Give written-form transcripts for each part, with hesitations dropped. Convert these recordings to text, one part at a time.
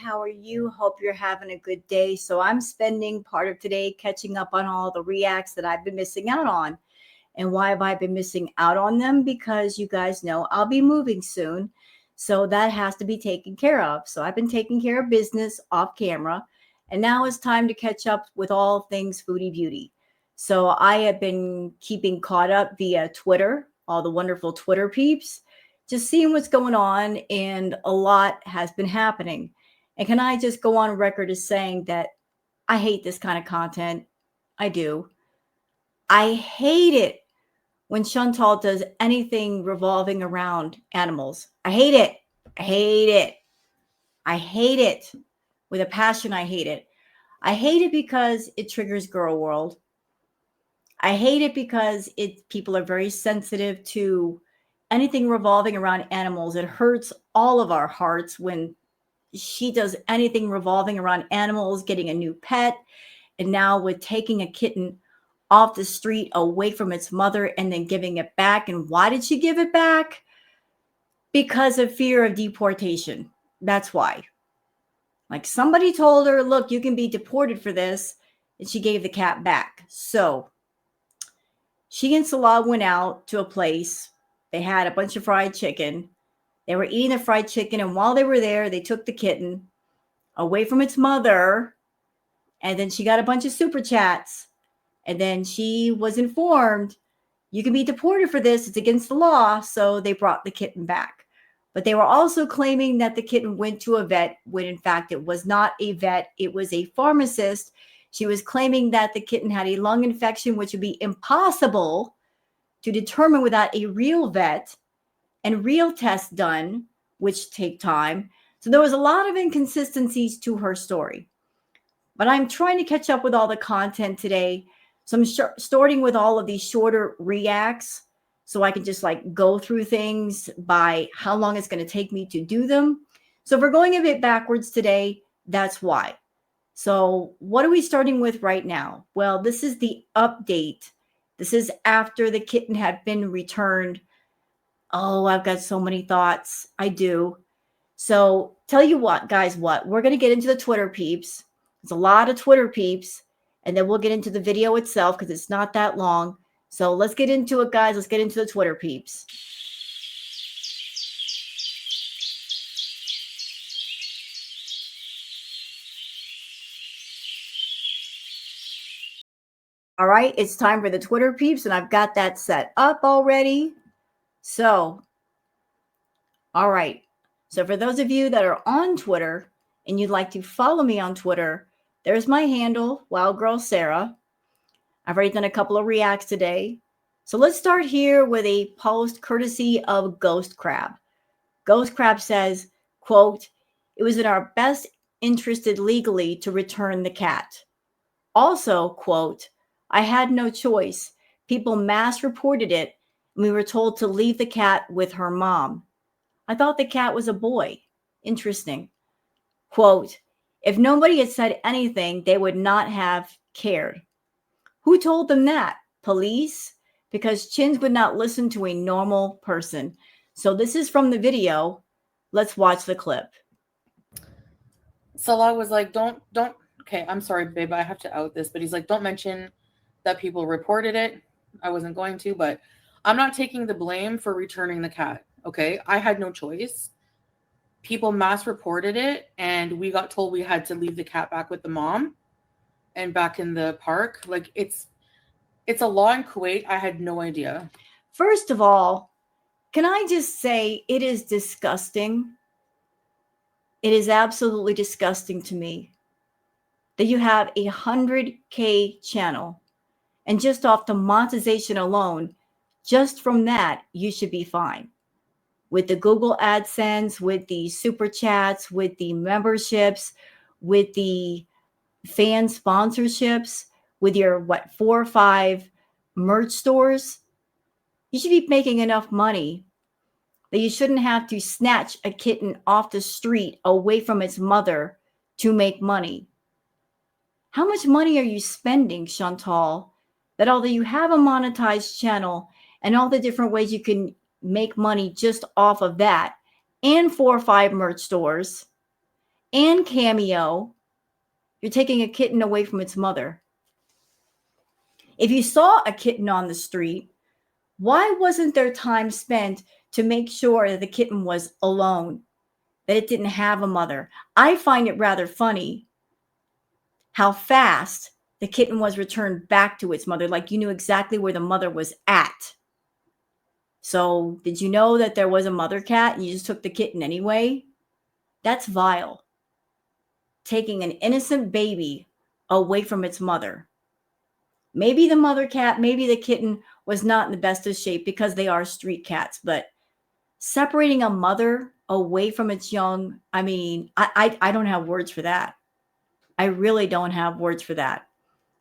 How are you? Hope you're having a good day. So I'm spending part of today catching up on all the reacts that I've been missing out on. And why have I been missing out on them? Because you guys know I'll be moving soon. So that has to be taken care of. So I've been taking care of business off camera. And now it's time to catch up with all things foodie beauty. So I have been keeping caught up via Twitter, all the wonderful Twitter peeps, just seeing what's going on. And a lot has been happening. And can I just go on record as saying that I hate this kind of content? I do. I hate it when Chantal does anything revolving around animals. I hate it. I hate it. I hate it. With a passion, I hate it. I hate it because it triggers girl world. I hate it because people are very sensitive to anything revolving around animals. It hurts all of our hearts when she does anything revolving around animals, getting a new pet, and now with taking a kitten off the street away from its mother and then giving it back. And why did she give it back? Because of fear of deportation. That's why. Like somebody told her, look, you can be deported for this. And she gave the cat back. So she and Salah went out to a place. They had a bunch of fried chicken. They were eating the fried chicken. And while they were there, they took the kitten away from its mother. And then she got a bunch of super chats. And then she was informed, you can be deported for this. It's against the law. So they brought the kitten back. But they were also claiming that the kitten went to a vet when in fact it was not a vet. It was a pharmacist. She was claiming that the kitten had a lung infection, which would be impossible to determine without a real vet and real tests done, which take time. So there was a lot of inconsistencies to her story. But I'm trying to catch up with all the content today. So I'm starting with all of these shorter reacts so I can just like go through things by how long it's going to take me to do them. So if we're going a bit backwards today, that's why. So what are we starting with right now? Well, this is the update. This is after the kitten had been returned. Oh, I've got so many thoughts. I do. So tell you what, guys, we're going to get into the Twitter peeps. There's a lot of Twitter peeps. And then we'll get into the video itself because it's not that long. So let's get into it, guys. Let's get into the Twitter peeps. All right, it's time for the Twitter peeps, and I've got that set up already. So, all right. So for those of you that are on Twitter and you'd like to follow me on Twitter, there's my handle, Wild Girl Sarah. I've already done a couple of reacts today. So let's start here with a post courtesy of Ghost Crab. Ghost Crab says, quote, it was in our best interest legally to return the cat. Also, quote, I had no choice. People mass reported it, and we were told to leave the cat with her mom. I thought the cat was a boy. Interesting. Quote, if nobody had said anything, they would not have cared. Who told them that? Police? Because Chins would not listen to a normal person. So this is from the video. Let's watch the clip. Salah was like, don't, okay, I'm sorry, babe, I have to out this, but he's like, don't mention that people reported it. I wasn't going to, but I'm not taking the blame for returning the cat, okay? I had no choice. People mass reported it, and we got told we had to leave the cat back with the mom and back in the park. Like, it's a law in Kuwait. I had no idea. First of all, can I just say it is disgusting? It is absolutely disgusting to me that you have a 100K channel and just off the monetization alone, just from that, you should be fine. With the Google AdSense, with the super chats, with the memberships, with the fan sponsorships, with your 4 or 5 merch stores, you should be making enough money that you shouldn't have to snatch a kitten off the street away from its mother to make money. How much money are you spending, Chantal, that although you have a monetized channel and all the different ways you can make money just off of that and 4 or 5 merch stores and Cameo, you're taking a kitten away from its mother. If you saw a kitten on the street, why wasn't there time spent to make sure that the kitten was alone, that it didn't have a mother? I find it rather funny how fast the kitten was returned back to its mother, like you knew exactly where the mother was at. So, did you know that there was a mother cat and you just took the kitten anyway? That's vile. Taking an innocent baby away from its mother. Maybe the mother cat, maybe the kitten was not in the best of shape because they are street cats, but separating a mother away from its young, I mean, I don't have words for that. I really don't have words for that.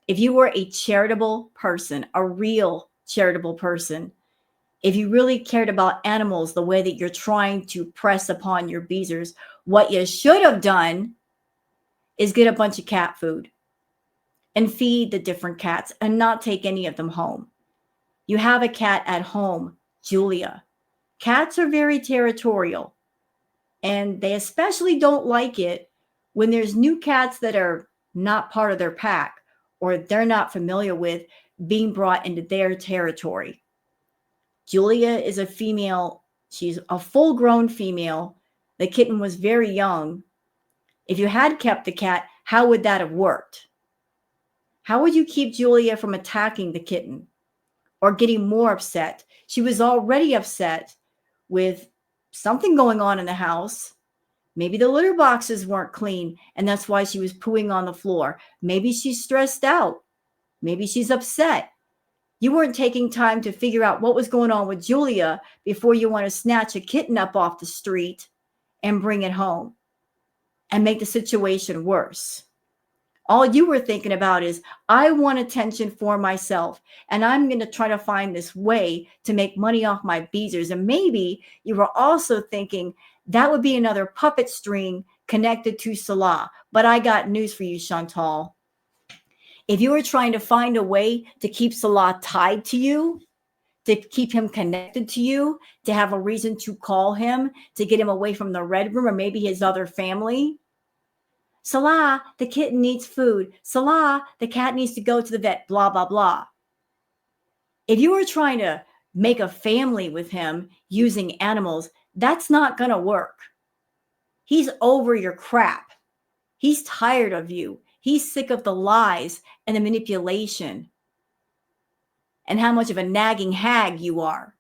If you were a charitable person, a real charitable person, if you really cared about animals the way that you're trying to press upon your beezers, what you should have done is get a bunch of cat food and feed the different cats and not take any of them home. You have a cat at home, Julia. Cats are very territorial, and they especially don't like it when there's new cats that are not part of their pack or they're not familiar with being brought into their territory. Julia is a female. She's a full-grown female. The kitten was very young. If you had kept the cat, how would that have worked? How would you keep Julia from attacking the kitten or getting more upset? She was already upset with something going on in the house. Maybe the litter boxes weren't clean, and that's why she was pooing on the floor. Maybe she's stressed out. Maybe she's upset. You weren't taking time to figure out what was going on with Julia before you want to snatch a kitten up off the street and bring it home and make the situation worse. All you were thinking about is, I want attention for myself, and I'm going to try to find this way to make money off my beezers. And maybe you were also thinking that would be another puppet string connected to Salah. But I got news for you, Chantal. If you were trying to find a way to keep Salah tied to you, to keep him connected to you, to have a reason to call him, to get him away from the red room or maybe his other family, Salah, the kitten needs food. Salah, the cat needs to go to the vet, blah, blah, blah. If you were trying to make a family with him using animals, that's not going to work. He's over your crap. He's tired of you. He's sick of the lies and the manipulation and how much of a nagging hag you are.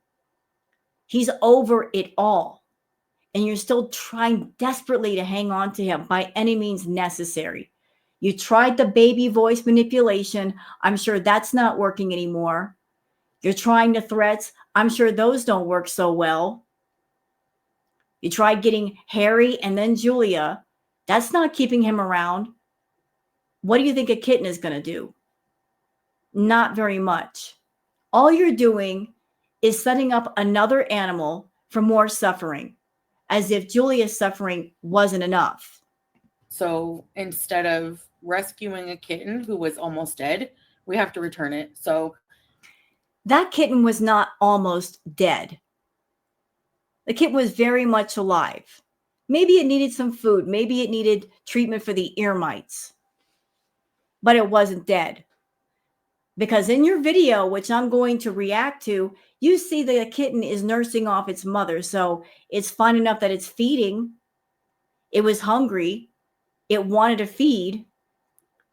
He's over it all. And you're still trying desperately to hang on to him by any means necessary. You tried the baby voice manipulation. I'm sure that's not working anymore. You're trying the threats. I'm sure those don't work so well. You tried getting Harry and then Julia. That's not keeping him around. What do you think a kitten is going to do? Not very much. All you're doing is setting up another animal for more suffering, as if Julia's suffering wasn't enough. So instead of rescuing a kitten who was almost dead, we have to return it. So that kitten was not almost dead. The kitten was very much alive. Maybe it needed some food. Maybe it needed treatment for the ear mites. But it wasn't dead. Because in your video, which I'm going to react to, you see that the kitten is nursing off its mother. So it's fine enough that it's feeding. It was hungry. It wanted to feed.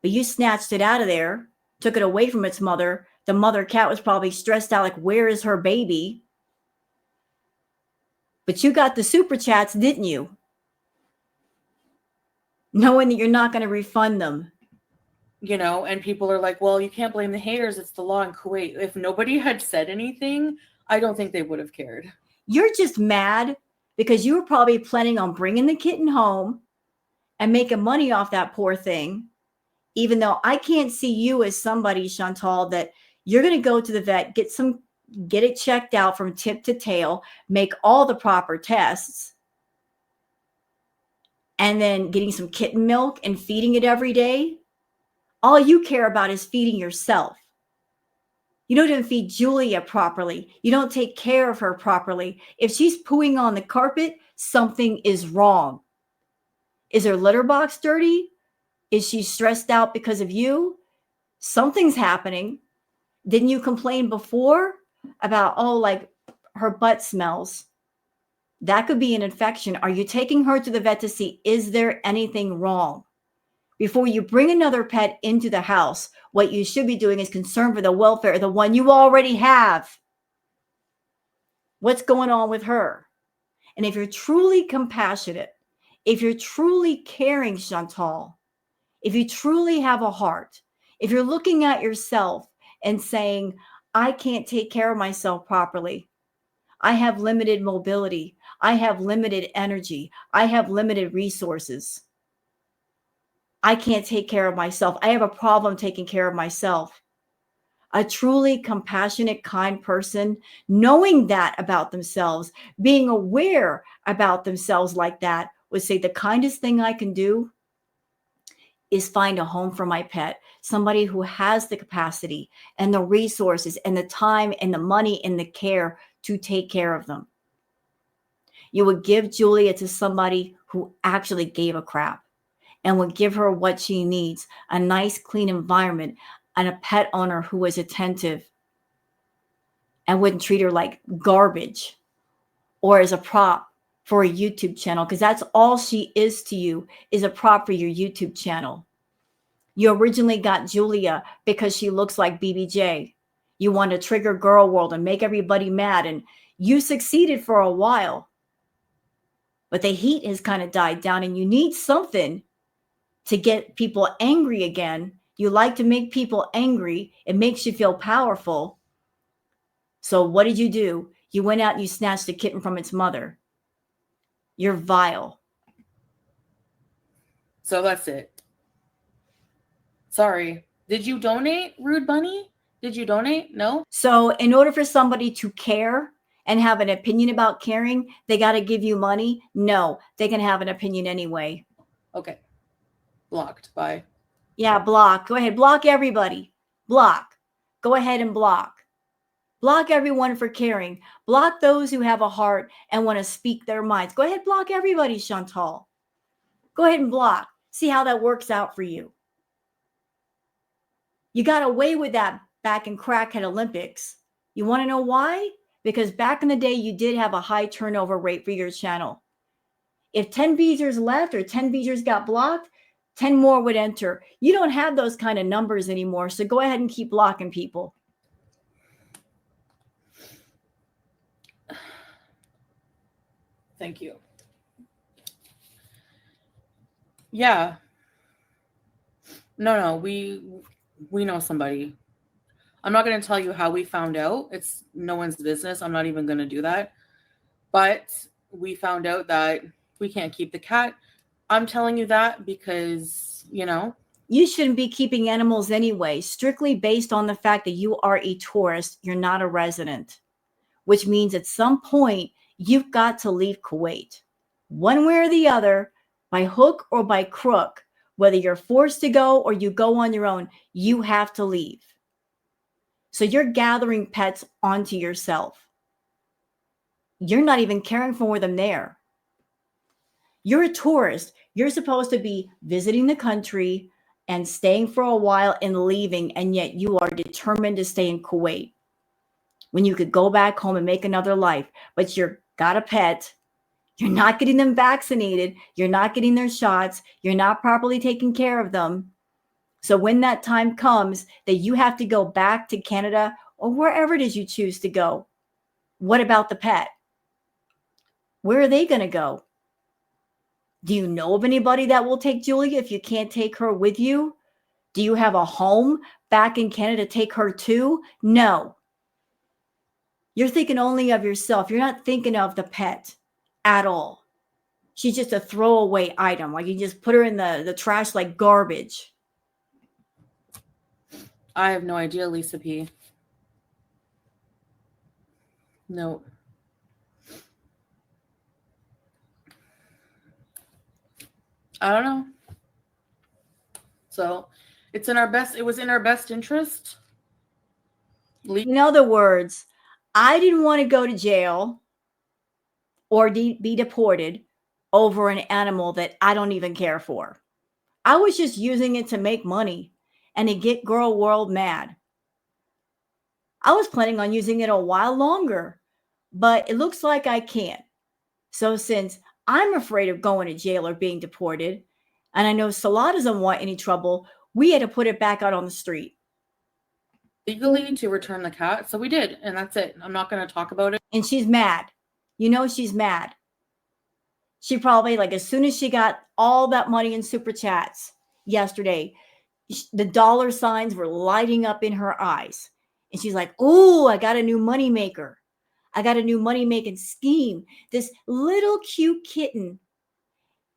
But you snatched it out of there, took it away from its mother. The mother cat was probably stressed out, like, where is her baby? But you got the super chats, didn't you? Knowing that you're not going to refund them. You know, and people are like, well, you can't blame the haters. It's the law in Kuwait. If nobody had said anything, I don't think they would have cared. You're just mad because you were probably planning on bringing the kitten home and making money off that poor thing. Even though I can't see you as somebody, Chantal, that you're going to go to the vet, get it checked out from tip to tail, make all the proper tests, and then getting some kitten milk and feeding it every day. All you care about is feeding yourself. You don't even feed Julia properly. You don't take care of her properly. If she's pooing on the carpet, something is wrong. Is her litter box dirty? Is she stressed out because of you? Something's happening. Didn't you complain before about, oh, like her butt smells? That could be an infection. Are you taking her to the vet to see, is there anything wrong? Before you bring another pet into the house, what you should be doing is concerned for the welfare of the one you already have. What's going on with her? And if you're truly compassionate, if you're truly caring, Chantal, if you truly have a heart, if you're looking at yourself and saying, I can't take care of myself properly. I have limited mobility. I have limited energy. I have limited resources. I can't take care of myself. I have a problem taking care of myself. A truly compassionate, kind person, knowing that about themselves, being aware about themselves like that, would say the kindest thing I can do is find a home for my pet, somebody who has the capacity and the resources and the time and the money and the care to take care of them. You would give Julia to somebody who actually gave a crap and would give her what she needs, a nice, clean environment, and a pet owner who was attentive and wouldn't treat her like garbage or as a prop for a YouTube channel, because that's all she is to you, is a prop for your YouTube channel. You originally got Julia because she looks like BBJ. You want to trigger girl world and make everybody mad, and you succeeded for a while. But the heat has kind of died down, and you need something to get people angry again. You like to make people angry. It makes you feel powerful. So what did you do? You went out and you snatched a kitten from its mother. You're vile. So that's it. Sorry. Did you donate, Rude Bunny? Did you donate? No? So in order for somebody to care and have an opinion about caring, they got to give you money? No, they can have an opinion anyway. Okay. Blocked. Bye. Yeah, block. Go ahead. Block everybody. Block. Go ahead and block. Block everyone for caring. Block those who have a heart and want to speak their minds. Go ahead, block everybody, Chantal. Go ahead and block. See how that works out for you. You got away with that back in Crackhead Olympics. You want to know why? Because back in the day, you did have a high turnover rate for your channel. If 10 visitors left or 10 visitors got blocked, 10 more would enter. You don't have those kind of numbers anymore, so go ahead and keep blocking people. Thank you. Yeah. No, we know somebody. I'm not going to tell you how we found out. It's no one's business. I'm not even going to do that. But we found out that we can't keep the cat. I'm telling you that because, you shouldn't be keeping animals anyway, strictly based on the fact that you are a tourist. You're not a resident, which means at some point you've got to leave Kuwait. One way or the other, by hook or by crook, whether you're forced to go or you go on your own, you have to leave. So you're gathering pets onto yourself. You're not even caring for them there. You're a tourist. You're supposed to be visiting the country and staying for a while and leaving, and yet you are determined to stay in Kuwait when you could go back home and make another life. But you've got a pet. You're not getting them vaccinated. You're not getting their shots. You're not properly taking care of them. So when that time comes that you have to go back to Canada or wherever it is you choose to go, what about the pet? Where are they going to go? Do you know of anybody that will take Julia if you can't take her with you? Do you have a home back in Canada to take her to? No. You're thinking only of yourself. You're not thinking of the pet at all. She's just a throwaway item. Like you just put her in the trash like garbage. I have no idea, Lisa P. No. I don't know. So it was in our best interest. In other words, I didn't want to go to jail or be deported over an animal that I don't even care for. I was just using it to make money and to get girl world mad. I was planning on using it a while longer, but it looks like I can't. So since I'm afraid of going to jail or being deported, and I know Salah doesn't want any trouble, we had to put it back out on the street. Legally to return the cat. So we did, and that's it. I'm not going to talk about it. And she's mad. You know, she's mad. She probably, like, as soon as she got all that money in super chats yesterday, the dollar signs were lighting up in her eyes. And she's like, oh, I got a new money maker. I got a new money making scheme. This little cute kitten.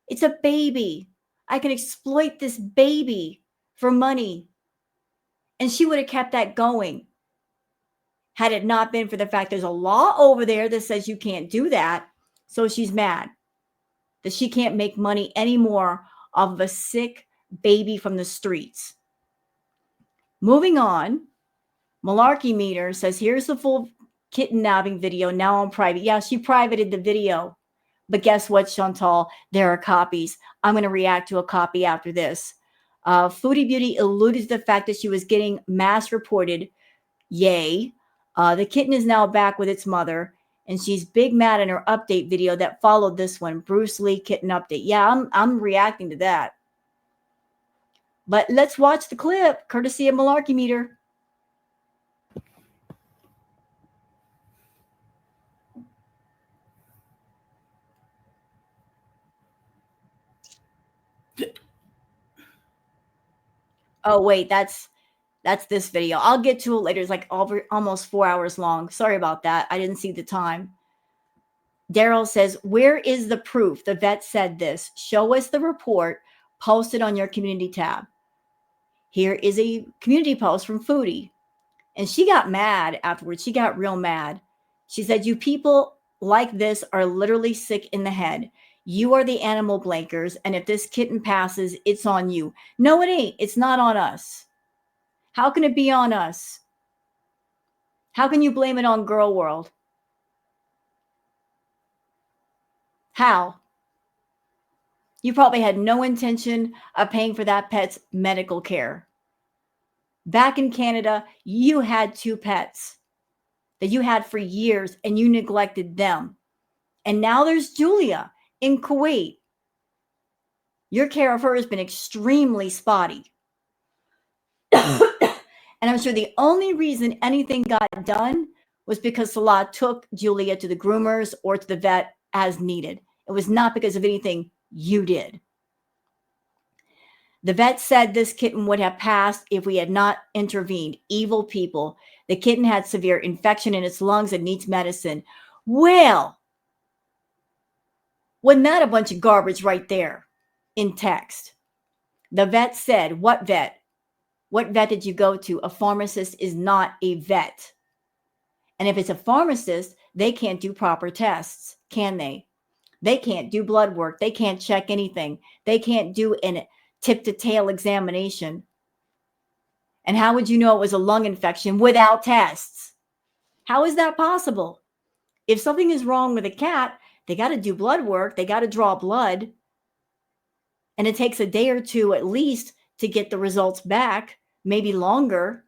It's a baby. I can exploit this baby for money. And she would have kept that going had it not been for the fact there's a law over there that says you can't do that. So she's mad that she can't make money anymore off of a sick baby from the streets. Moving on, Malarkey Meter says, here's the full kidnapping video now on private. Yeah, she privated the video. But guess what, Chantal? There are copies. I'm going to react to a copy after this. Foodie Beauty alluded to the fact that she was getting mass reported. Yay. The kitten is now back with its mother, and she's big mad in her update video that followed this one, Bruce Lee kitten update. Yeah, I'm reacting to that. But let's watch the clip, courtesy of Malarkey Meter. Oh, wait, that's this video. I'll get to it later. It's like almost 4 hours long. Sorry about that. I didn't see the time. Daryl says, where is the proof? The vet said this. Show us the report. Post it on your community tab. Here is a community post from Foodie. And she got mad afterwards. She got real mad. She said, you people like this are literally sick in the head. You are the animal blankers. And if this kitten passes, it's on you. No, it ain't. It's not on us. How can it be on us? How can you blame it on Girl World? How? You probably had no intention of paying for that pet's medical care. Back in Canada, you had 2 pets that you had for years and you neglected them. And now there's Julia in Kuwait. Your care of her has been extremely spotty. And I'm sure the only reason anything got done was because Salah took Julia to the groomers or to the vet as needed. It was not because of anything you did. The vet said this kitten would have passed if we had not intervened. Evil people. The kitten had severe infection in its lungs and needs medicine. Well, wasn't that a bunch of garbage right there in text? The vet said, what vet? What vet did you go to? A pharmacist is not a vet. And if it's a pharmacist, they can't do proper tests, can they? They can't do blood work. They can't check anything. They can't do a tip to tail examination. And how would you know it was a lung infection without tests? How is that possible? If something is wrong with a cat, they got to do blood work. They got to draw blood. And it takes a day or two at least to get the results back, maybe longer.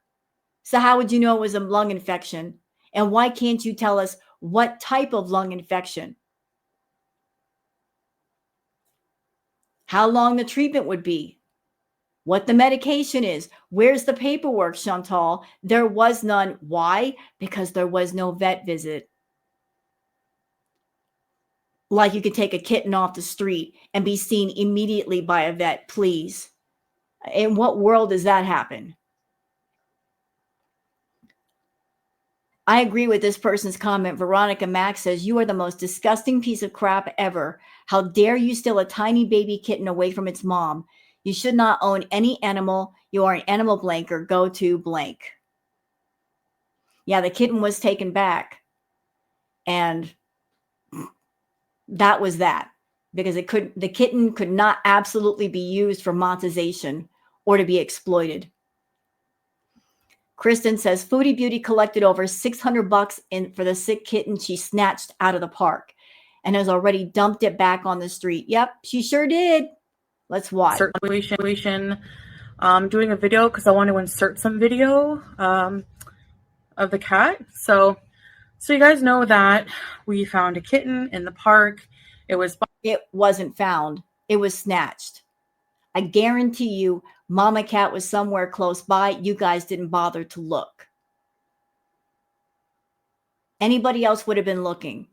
So how would you know it was a lung infection? And why can't you tell us what type of lung infection? How long the treatment would be? What the medication is? Where's the paperwork, Chantal? There was none. Why? Because there was no vet visit. Like you could take a kitten off the street and be seen immediately by a vet, please. In what world does that happen? I agree with this person's comment. Veronica Max says, you are the most disgusting piece of crap ever. How dare you steal a tiny baby kitten away from its mom? You should not own any animal. You are an animal blanker. Go to blank. Yeah, the kitten was taken back. And that was that. Because the kitten could not absolutely be used for monetization or to be exploited. Kristen says, Foodie Beauty collected over $600 for the sick kitten she snatched out of the park. and has already dumped it back on the street. Yep, she sure did. Let's watch. Situation, doing a video because I want to insert some video of the cat. So you guys know that we found a kitten in the park. It wasn't found. It was snatched. I guarantee you, Mama Cat was somewhere close by. You guys didn't bother to look. Anybody else would have been looking.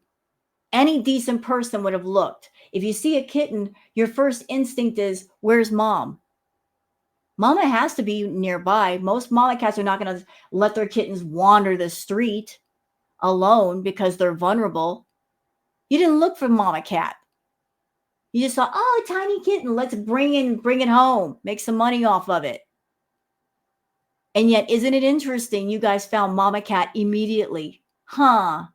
Any decent person would have looked. If you see a kitten, your first instinct is, where's mom? Mama has to be nearby. Most mama cats are not going to let their kittens wander the street alone because they're vulnerable. You didn't look for mama cat. You just thought, oh, a tiny kitten. Let's bring it home. Make some money off of it. And yet, isn't it interesting? You guys found mama cat immediately. Huh.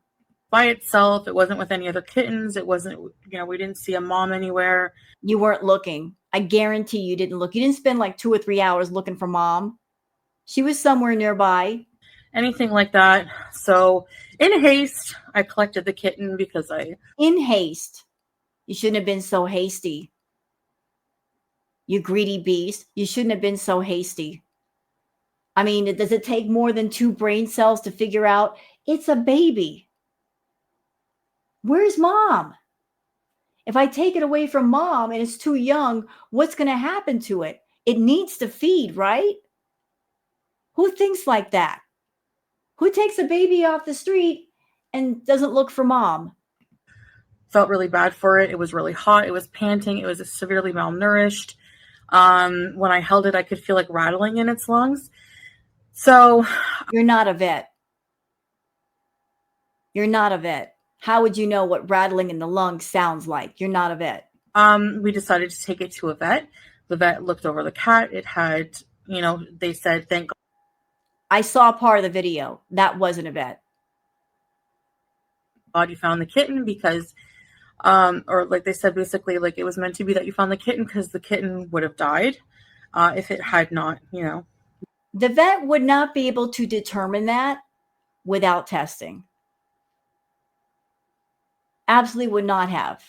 By itself. It wasn't with any other kittens. It wasn't, we didn't see a mom anywhere. You weren't looking. I guarantee you didn't look. You didn't spend like 2 or 3 hours looking for mom. She was somewhere nearby. Anything like that. So in haste, I collected the kitten because In haste. You shouldn't have been so hasty. You greedy beast. You shouldn't have been so hasty. I mean, does it take more than 2 brain cells to figure out it's a baby? Where's mom? If I take it away from mom and it's too young, what's going to happen to it? It needs to feed, right? Who thinks like that? Who takes a baby off the street and doesn't look for mom? Felt really bad for it. It was really hot. It was panting. It was severely malnourished. When I held it, I could feel like rattling in its lungs. So you're not a vet. You're not a vet. How would you know what rattling in the lungs sounds like? You're not a vet. We decided to take it to a vet. The vet looked over the cat. It had, they said, thank God. I saw part of the video. That wasn't a vet. God, you found the kitten because, or like they said, basically, like it was meant to be that you found the kitten because the kitten would have died if it had not, The vet would not be able to determine that without testing. Absolutely would not have.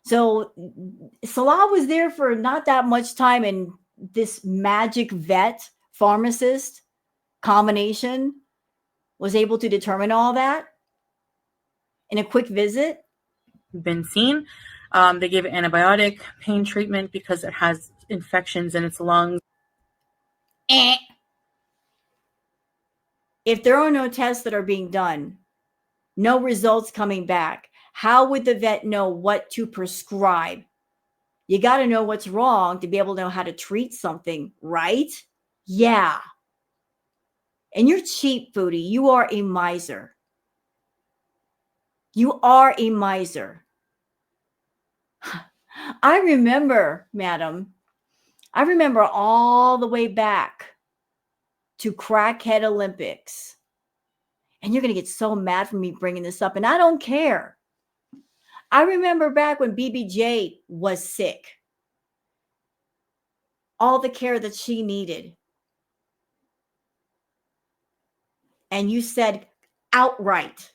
So Salah was there for not that much time, and this magic vet pharmacist combination was able to determine all that in a quick visit. Been seen. They gave it antibiotic pain treatment because it has infections in its lungs. If there are no tests that are being done, no results coming back, how would the vet know what to prescribe? You got to know what's wrong to be able to know how to treat something, right? Yeah. And you're cheap, Foodie. You are a miser. You are a miser. I remember, madam, I remember all the way back to Crackhead Olympics. And you're going to get so mad for me bringing this up, and I don't care. I remember back when BBJ was sick. All the care that she needed. And you said outright,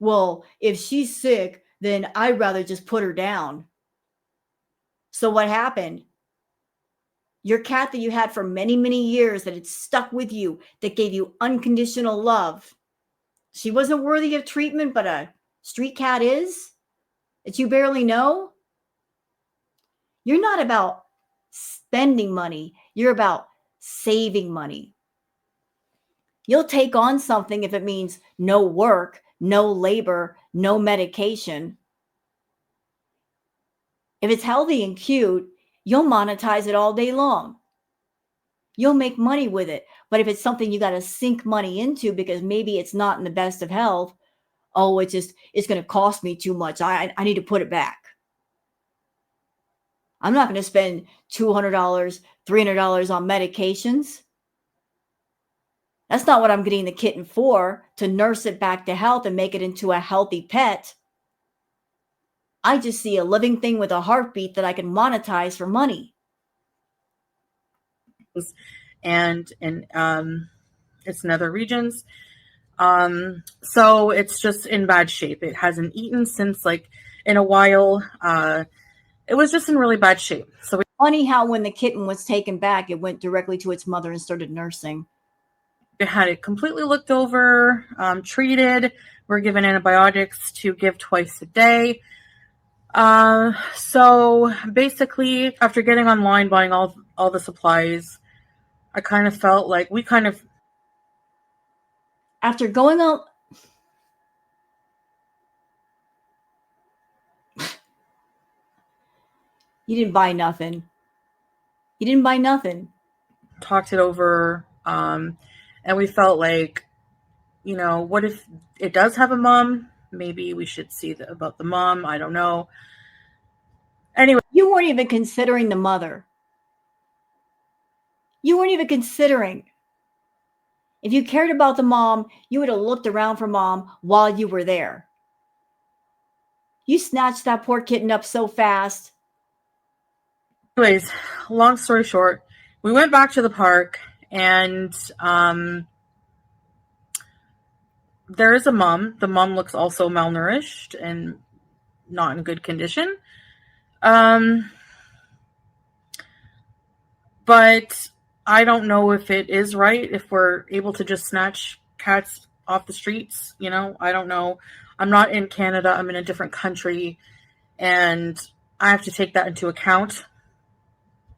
well, if she's sick, then I'd rather just put her down. So what happened? Your cat that you had for many, many years, that had stuck with you, that gave you unconditional love. She wasn't worthy of treatment, but a street cat is? That you barely know? You're not about spending money. You're about saving money. You'll take on something if it means no work, no labor, no medication. If it's healthy and cute, you'll monetize it all day long. You'll make money with it. But if it's something you got to sink money into because maybe it's not in the best of health, oh, it's going to cost me too much. I need to put it back. I'm not going to spend $200, $300 on medications. That's not what I'm getting the kitten for, to nurse it back to health and make it into a healthy pet. I just see a living thing with a heartbeat that I can monetize for money. And it's in other regions. So it's just in bad shape. It hasn't eaten since like in a while. It was just in really bad shape. So Funny how when the kitten was taken back, it went directly to its mother and started nursing. we had it completely looked over, treated. We're given antibiotics to give twice a day. So basically, after getting online, buying all the supplies, I kind of felt like we kind of After going on, you didn't buy nothing. You didn't buy nothing. talked it over, and we felt like, what if it does have a mom? Maybe we should see about the mom. I don't know. Anyway, You weren't even considering the mother. You weren't even considering. If you cared about the mom, you would have looked around for mom while you were there. You snatched that poor kitten up so fast. anyways, long story short, we went back to the park, and there is a mom. The mom looks also malnourished and not in good condition. But I don't know if it is right if we're able to just snatch cats off the streets. I don't know. I'm not in Canada. I'm in a different country, and I have to take that into account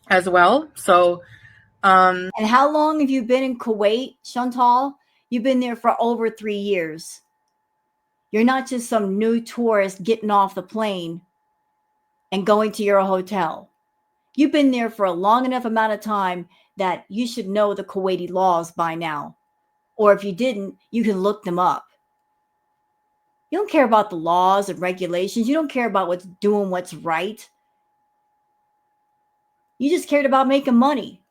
as well. So, And how long have you been in Kuwait, Chantal? You've been there for over 3 years. You're not just some new tourist getting off the plane and going to your hotel. You've been there for a long enough amount of time that you should know the Kuwaiti laws by now. Or if you didn't, you can look them up. You don't care about the laws and regulations. You don't care about what's right. You just cared about making money.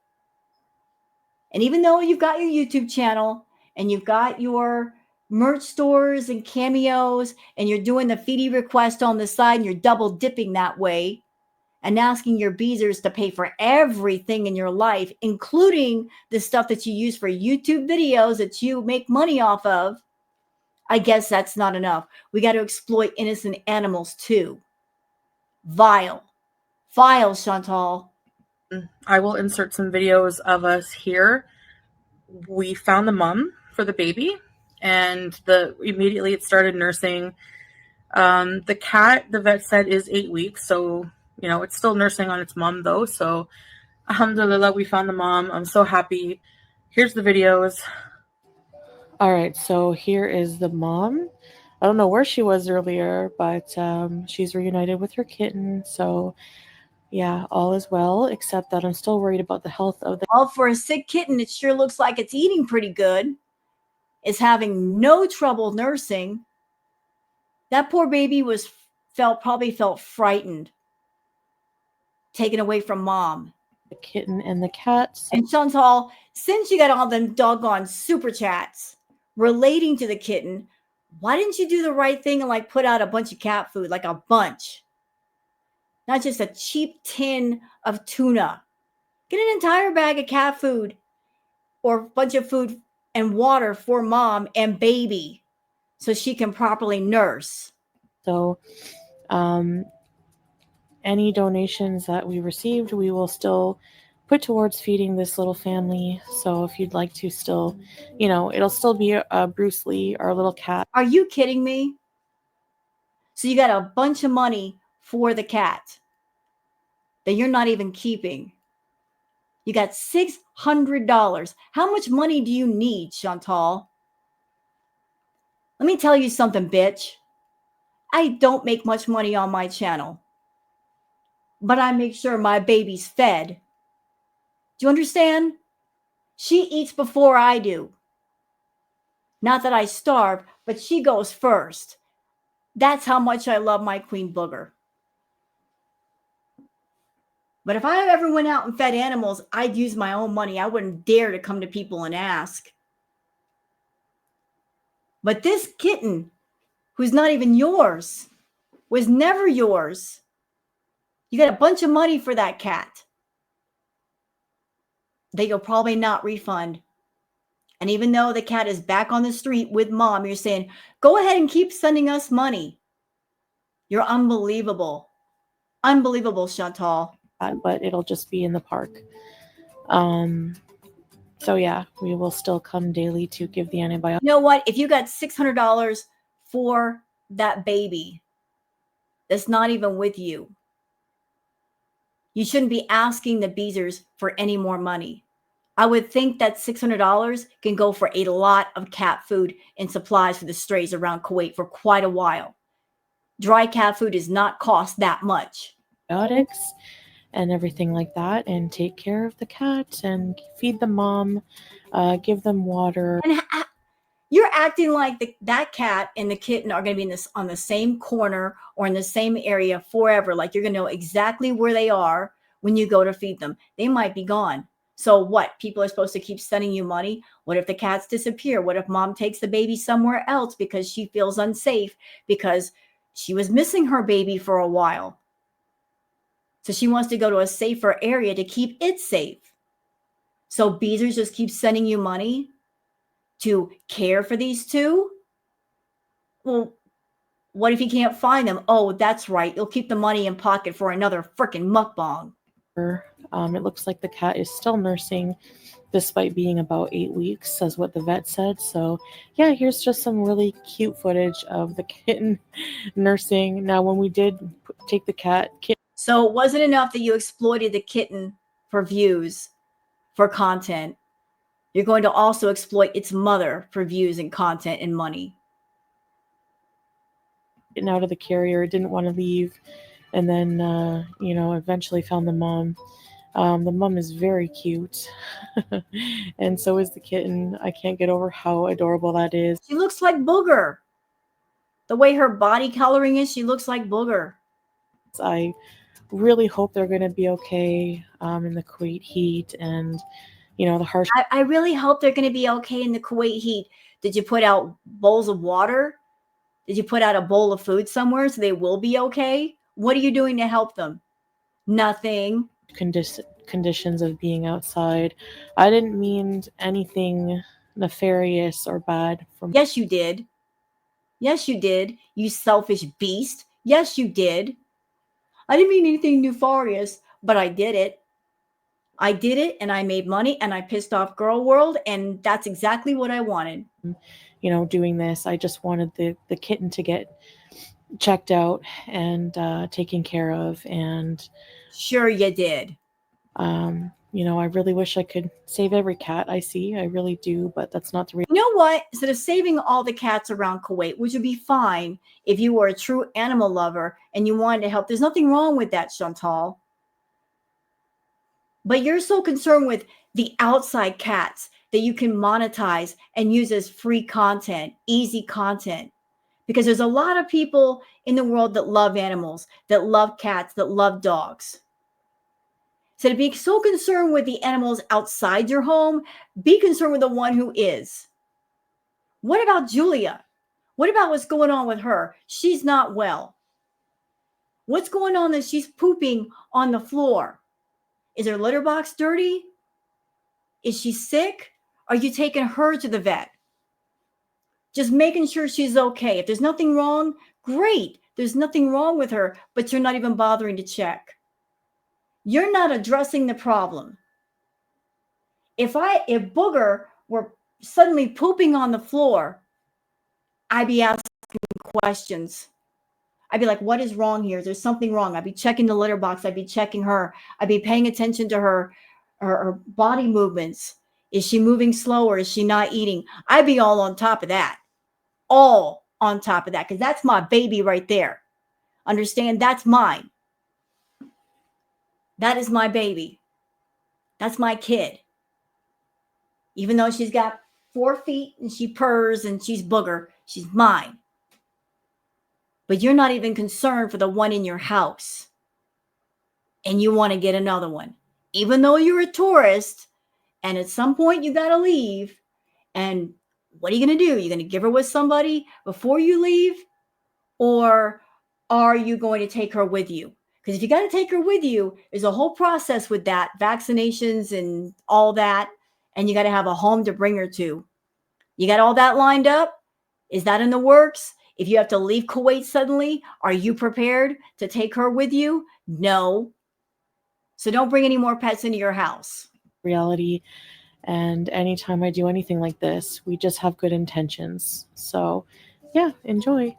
And even though you've got your YouTube channel and you've got your merch stores and cameos and you're doing the Foodie request on the side and you're double dipping that way and asking your beezers to pay for everything in your life, including the stuff that you use for YouTube videos that you make money off of, I guess that's not enough. We got to exploit innocent animals too. Vile. Vile, Chantal. I will insert some videos of us here. We found the mom for the baby, and immediately it started nursing. The cat, the vet said, is 8 weeks, so it's still nursing on its mom though. So, alhamdulillah, we found the mom. I'm so happy. Here's the videos. All right, so here is the mom. I don't know where she was earlier, but she's reunited with her kitten. So, yeah, all is well, except that I'm still worried about the health of the. Well, for a sick kitten, it sure looks like it's eating pretty good. It's having no trouble nursing. That poor baby probably felt frightened, taken away from mom. The kitten and the cat. And Chantal, since you got all them doggone super chats relating to the kitten, why didn't you do the right thing and put out a bunch of cat food, like a bunch? Not just a cheap tin of tuna. Get an entire bag of cat food or a bunch of food and water for mom and baby so she can properly nurse. So, any donations that we received, we will still put towards feeding this little family. So if you'd like to still, it'll still be Bruce Lee, our little cat. Are you kidding me? So you got a bunch of money for the cat that you're not even keeping. You got $600. How much money do you need, Chantal? Let me tell you something, bitch. I don't make much money on my channel, but I make sure my baby's fed. Do you understand? She eats before I do. Not that I starve, but she goes first. That's how much I love my queen booger. But if I ever went out and fed animals, I'd use my own money. I wouldn't dare to come to people and ask. But this kitten, who's not even yours, was never yours. You got a bunch of money for that cat that you'll probably not refund. And even though the cat is back on the street with mom, you're saying, go ahead and keep sending us money. You're unbelievable. Unbelievable, Chantal. But it'll just be in the park. So yeah, we will still come daily to give the antibiotic. You know what? If you got $600 for that baby that's not even with you, you shouldn't be asking the Beezers for any more money. I would think that $600 can go for a lot of cat food and supplies for the strays around Kuwait for quite a while. Dry cat food does not cost that much. Antibiotics and everything like that, and take care of the cat and feed the mom, give them water. And you're acting like that cat and the kitten are going to be on the same corner or in the same area forever. Like you're going to know exactly where they are when you go to feed them. They might be gone. So what? People are supposed to keep sending you money? What if the cats disappear? What if mom takes the baby somewhere else because she feels unsafe because she was missing her baby for a while? So she wants to go to a safer area to keep it safe. So Beezers just keep sending you money to care for these two? Well, what if you can't find them? Oh, that's right. You'll keep the money in pocket for another frickin' mukbang. It looks like the cat is still nursing despite being about 8 weeks, as what the vet said. So yeah, here's just some really cute footage of the kitten nursing. Now, when we did take the kitten. So it wasn't enough that you exploited the kitten for views, for content. You're going to also exploit its mother for views and content and money. Getting out of the carrier, didn't want to leave, and then eventually found the mom. The mom is very cute, and so is the kitten. I can't get over how adorable that is. She looks like Booger. The way her body coloring is, she looks like Booger. I really hope they're going to be okay in the Kuwait heat and, the harsh. I really hope they're going to be okay in the Kuwait heat. Did you put out bowls of water? Did you put out a bowl of food somewhere so they will be okay? What are you doing to help them? Nothing. Conditions of being outside. I didn't mean anything nefarious or bad from. Yes, you did. Yes, you did. You selfish beast. Yes, you did. I didn't mean anything nefarious, but I did it. I did it and I made money and I pissed off girl world, and that's exactly what I wanted. Doing this, I just wanted the kitten to get checked out and taken care of, and sure you did. I really wish I could save every cat I see. I really do, but that's not the reason. You know what? Instead of saving all the cats around Kuwait, which would be fine if you were a true animal lover and you wanted to help, there's nothing wrong with that, Chantal. But you're so concerned with the outside cats that you can monetize and use as free content, easy content. Because there's a lot of people in the world that love animals, that love cats, that love dogs. So to be so concerned with the animals outside your home, be concerned with the one who is. What about Julia? What about what's going on with her? She's not well. What's going on that she's pooping on the floor? Is her litter box dirty? Is she sick? Are you taking her to the vet? Just making sure she's okay. If there's nothing wrong, great. There's nothing wrong with her, but you're not even bothering to check. You're not addressing the problem. If Booger were suddenly pooping on the floor, I'd be asking questions. I'd be like, what is wrong here? There's something wrong. I'd be checking the litter box. I'd be checking her. I'd be paying attention to her body movements. Is she moving slower? Is she not eating? I'd be all on top of that. All on top of that, because that's my baby right there. Understand? That's mine. That is my baby. That's my kid. Even though she's got 4 feet and she purrs and she's Booger, she's mine. But you're not even concerned for the one in your house. And you want to get another one. Even though you're a tourist and at some point you got to leave. And what are you going to do? You're going to give her with somebody before you leave? Or are you going to take her with you? Because if you got to take her with you, there's a whole process with that, vaccinations and all that. and you got to have a home to bring her to. You got all that lined up? Is that in the works? If you have to leave Kuwait suddenly, are you prepared to take her with you? No. So don't bring any more pets into your house. Reality. And anytime I do anything like this, we just have good intentions. So, yeah, enjoy.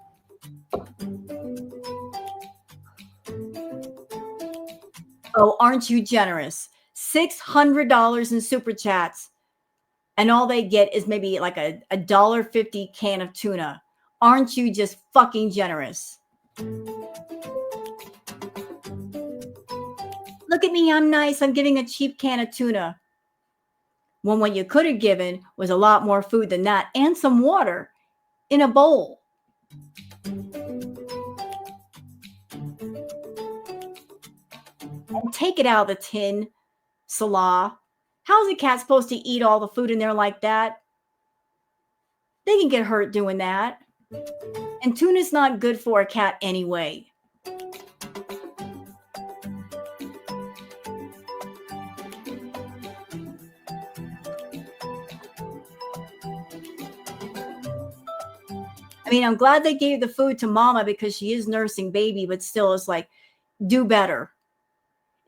Oh, aren't you generous? $600 in super chats, and all they get is maybe like a $1.50 can of tuna. Aren't you just fucking generous? Look at me, I'm nice. I'm giving a cheap can of tuna. When what you could have given was a lot more food than that, and some water in a bowl. And take it out of the tin, Salah. How's a cat supposed to eat all the food in there like that? They can get hurt doing that. And tuna's not good for a cat anyway. I mean, I'm glad they gave the food to mama because she is nursing baby, but still it's like, do better.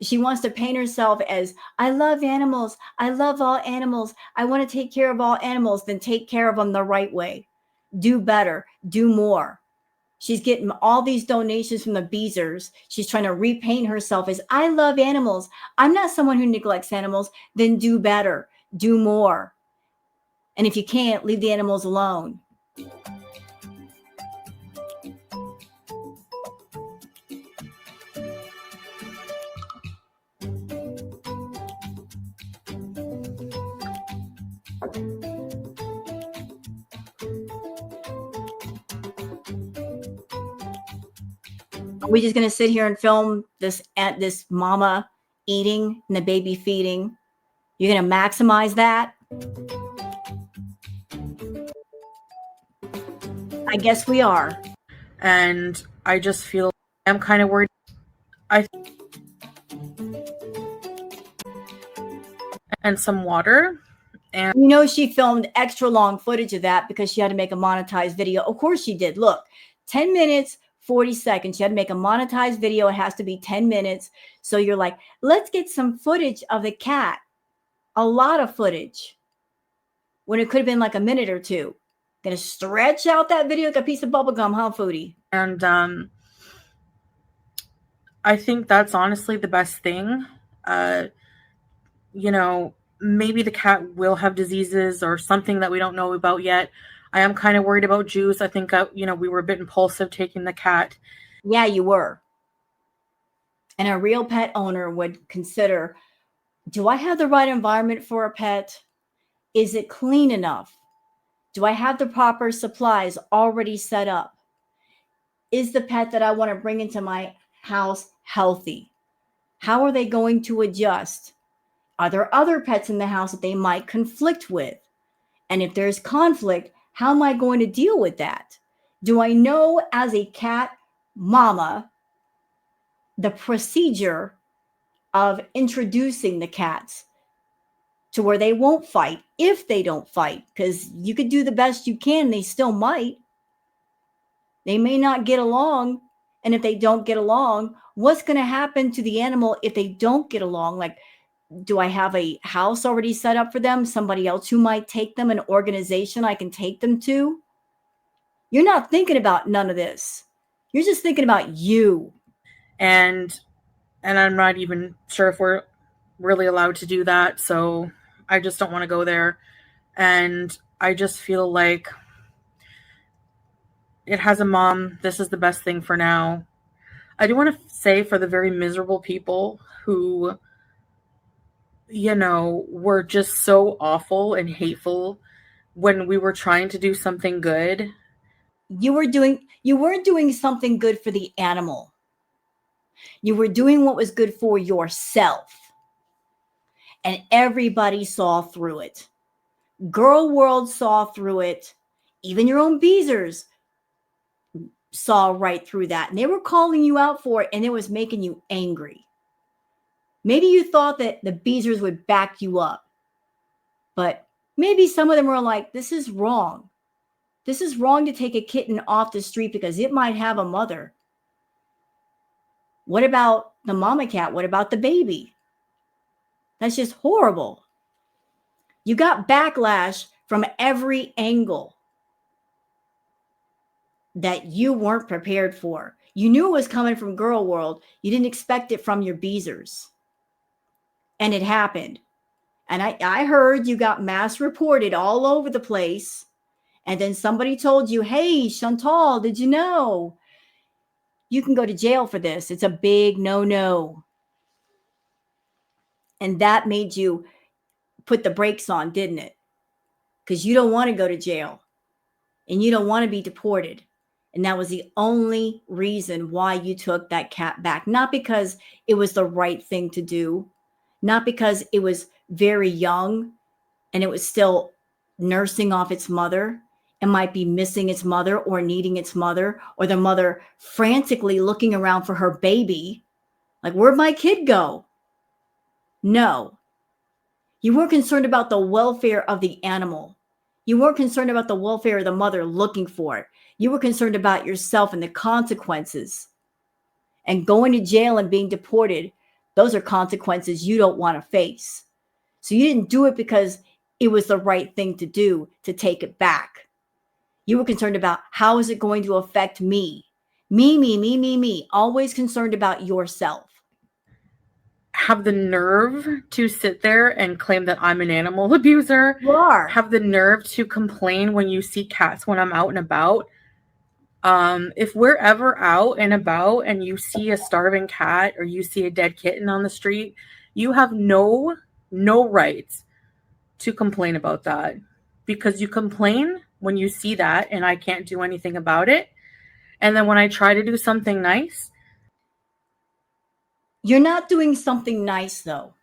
She wants to paint herself as, I love animals. I love all animals. I want to take care of all animals. Then take care of them the right way. Do better. Do more. She's getting all these donations from the Beezers. She's trying to repaint herself as, I love animals. I'm not someone who neglects animals. Then do better. Do more. And if you can't, leave the animals alone. Are we just going to sit here and film this at this mama eating and the baby feeding? You're going to maximize that? I guess we are. And I just feel I'm kind of worried. And some water. And you know, she filmed extra long footage of that because she had to make a monetized video. Of course she did. Look, 10 minutes, 40 seconds. She had to make a monetized video. It has to be 10 minutes. So you're like, let's get some footage of the cat. A lot of footage. When it could have been like a minute or two. Gonna stretch out that video like a piece of bubble gum, huh, Foodie? And I think that's honestly the best thing. You know, maybe the cat will have diseases or something that we don't know about yet. I am kind of worried about Juice. I think, we were a bit impulsive taking the cat. Yeah, you were. And a real pet owner would consider, do I have the right environment for a pet? Is it clean enough? Do I have the proper supplies already set up? Is the pet that I want to bring into my house healthy? How are they going to adjust? Are there other pets in the house that they might conflict with? And if there's conflict, how am I going to deal with that? Do I know as a cat mama the procedure of introducing the cats to where they won't fight if they don't fight? Because you could do the best you can, they still might. They may not get along. And if they don't get along, what's going to happen to the animal if they don't get along? Like, do I have a house already set up for them? Somebody else who might take them, an organization I can take them to? You're not thinking about none of this. You're just thinking about you. And I'm not even sure if we're really allowed to do that. So I just don't want to go there. And I just feel like it has a mom. This is the best thing for now. I do want to say for the very miserable people who, were just so awful and hateful when we were trying to do something good. You weren't doing something good for the animal. You were doing what was good for yourself. And everybody saw through it. Girl World saw through it. Even your own Beezers saw right through that. And they were calling you out for it, and it was making you angry. Maybe you thought that the Beezers would back you up. But maybe some of them are like, this is wrong. This is wrong to take a kitten off the street because it might have a mother. What about the mama cat? What about the baby? That's just horrible. You got backlash from every angle that you weren't prepared for. You knew it was coming from Girl World. You didn't expect it from your beezers. And it happened. And I heard you got mass reported all over the place. And then somebody told you, hey, Chantal, did you know? You can go to jail for this. It's a big no-no. And that made you put the brakes on, didn't it? Because you don't want to go to jail and you don't want to be deported. And that was the only reason why you took that cat back. Not because it was the right thing to do, not because it was very young and it was still nursing off its mother. It might be missing its mother or needing its mother, or the mother frantically looking around for her baby. Like, where'd my kid go? No. You weren't concerned about the welfare of the animal. You weren't concerned about the welfare of the mother looking for it. You were concerned about yourself and the consequences. And going to jail and being deported, those are consequences you don't want to face. So you didn't do it because it was the right thing to do to take it back. You were concerned about, how is it going to affect me? Me. Always concerned about yourself. Have the nerve to sit there and claim that I'm an animal abuser. You are. Have the nerve to complain when you see cats when I'm out and about. If we're ever out and about and you see a starving cat or you see a dead kitten on the street, you have no right to complain about that, because you complain when you see that and I can't do anything about it. And then when I try to do something nice, you're not doing something nice, though.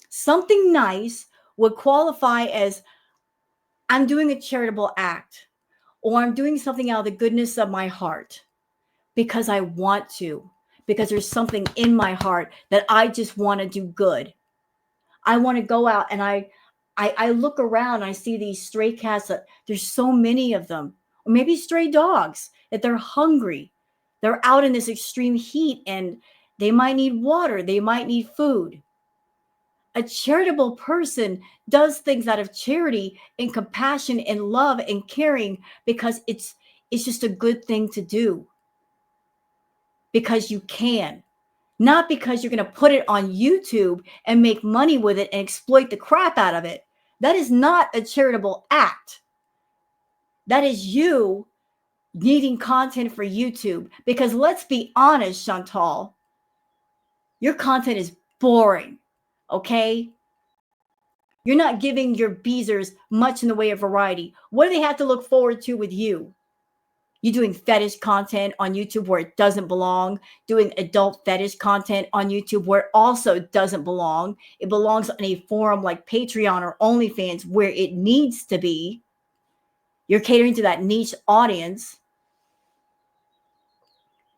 Something nice would qualify as, I'm doing a charitable act, or I'm doing something out of the goodness of my heart because I want to, because there's something in my heart that I just want to do good. I want to go out and I look around, I see these stray cats that there's so many of them, or maybe stray dogs, that they're hungry. They're out in this extreme heat and they might need water. They might need food. A charitable person does things out of charity and compassion and love and caring because it's just a good thing to do. Because you can. Not because you're going to put it on YouTube and make money with it and exploit the crap out of it. That is not a charitable act. That is you needing content for YouTube. Because let's be honest, Chantal, your content is boring, okay? You're not giving your beezers much in the way of variety. What do they have to look forward to with you? You doing fetish content on YouTube where it doesn't belong, doing adult fetish content on YouTube where it also doesn't belong. It belongs on a forum like Patreon or OnlyFans where it needs to be. You're catering to that niche audience.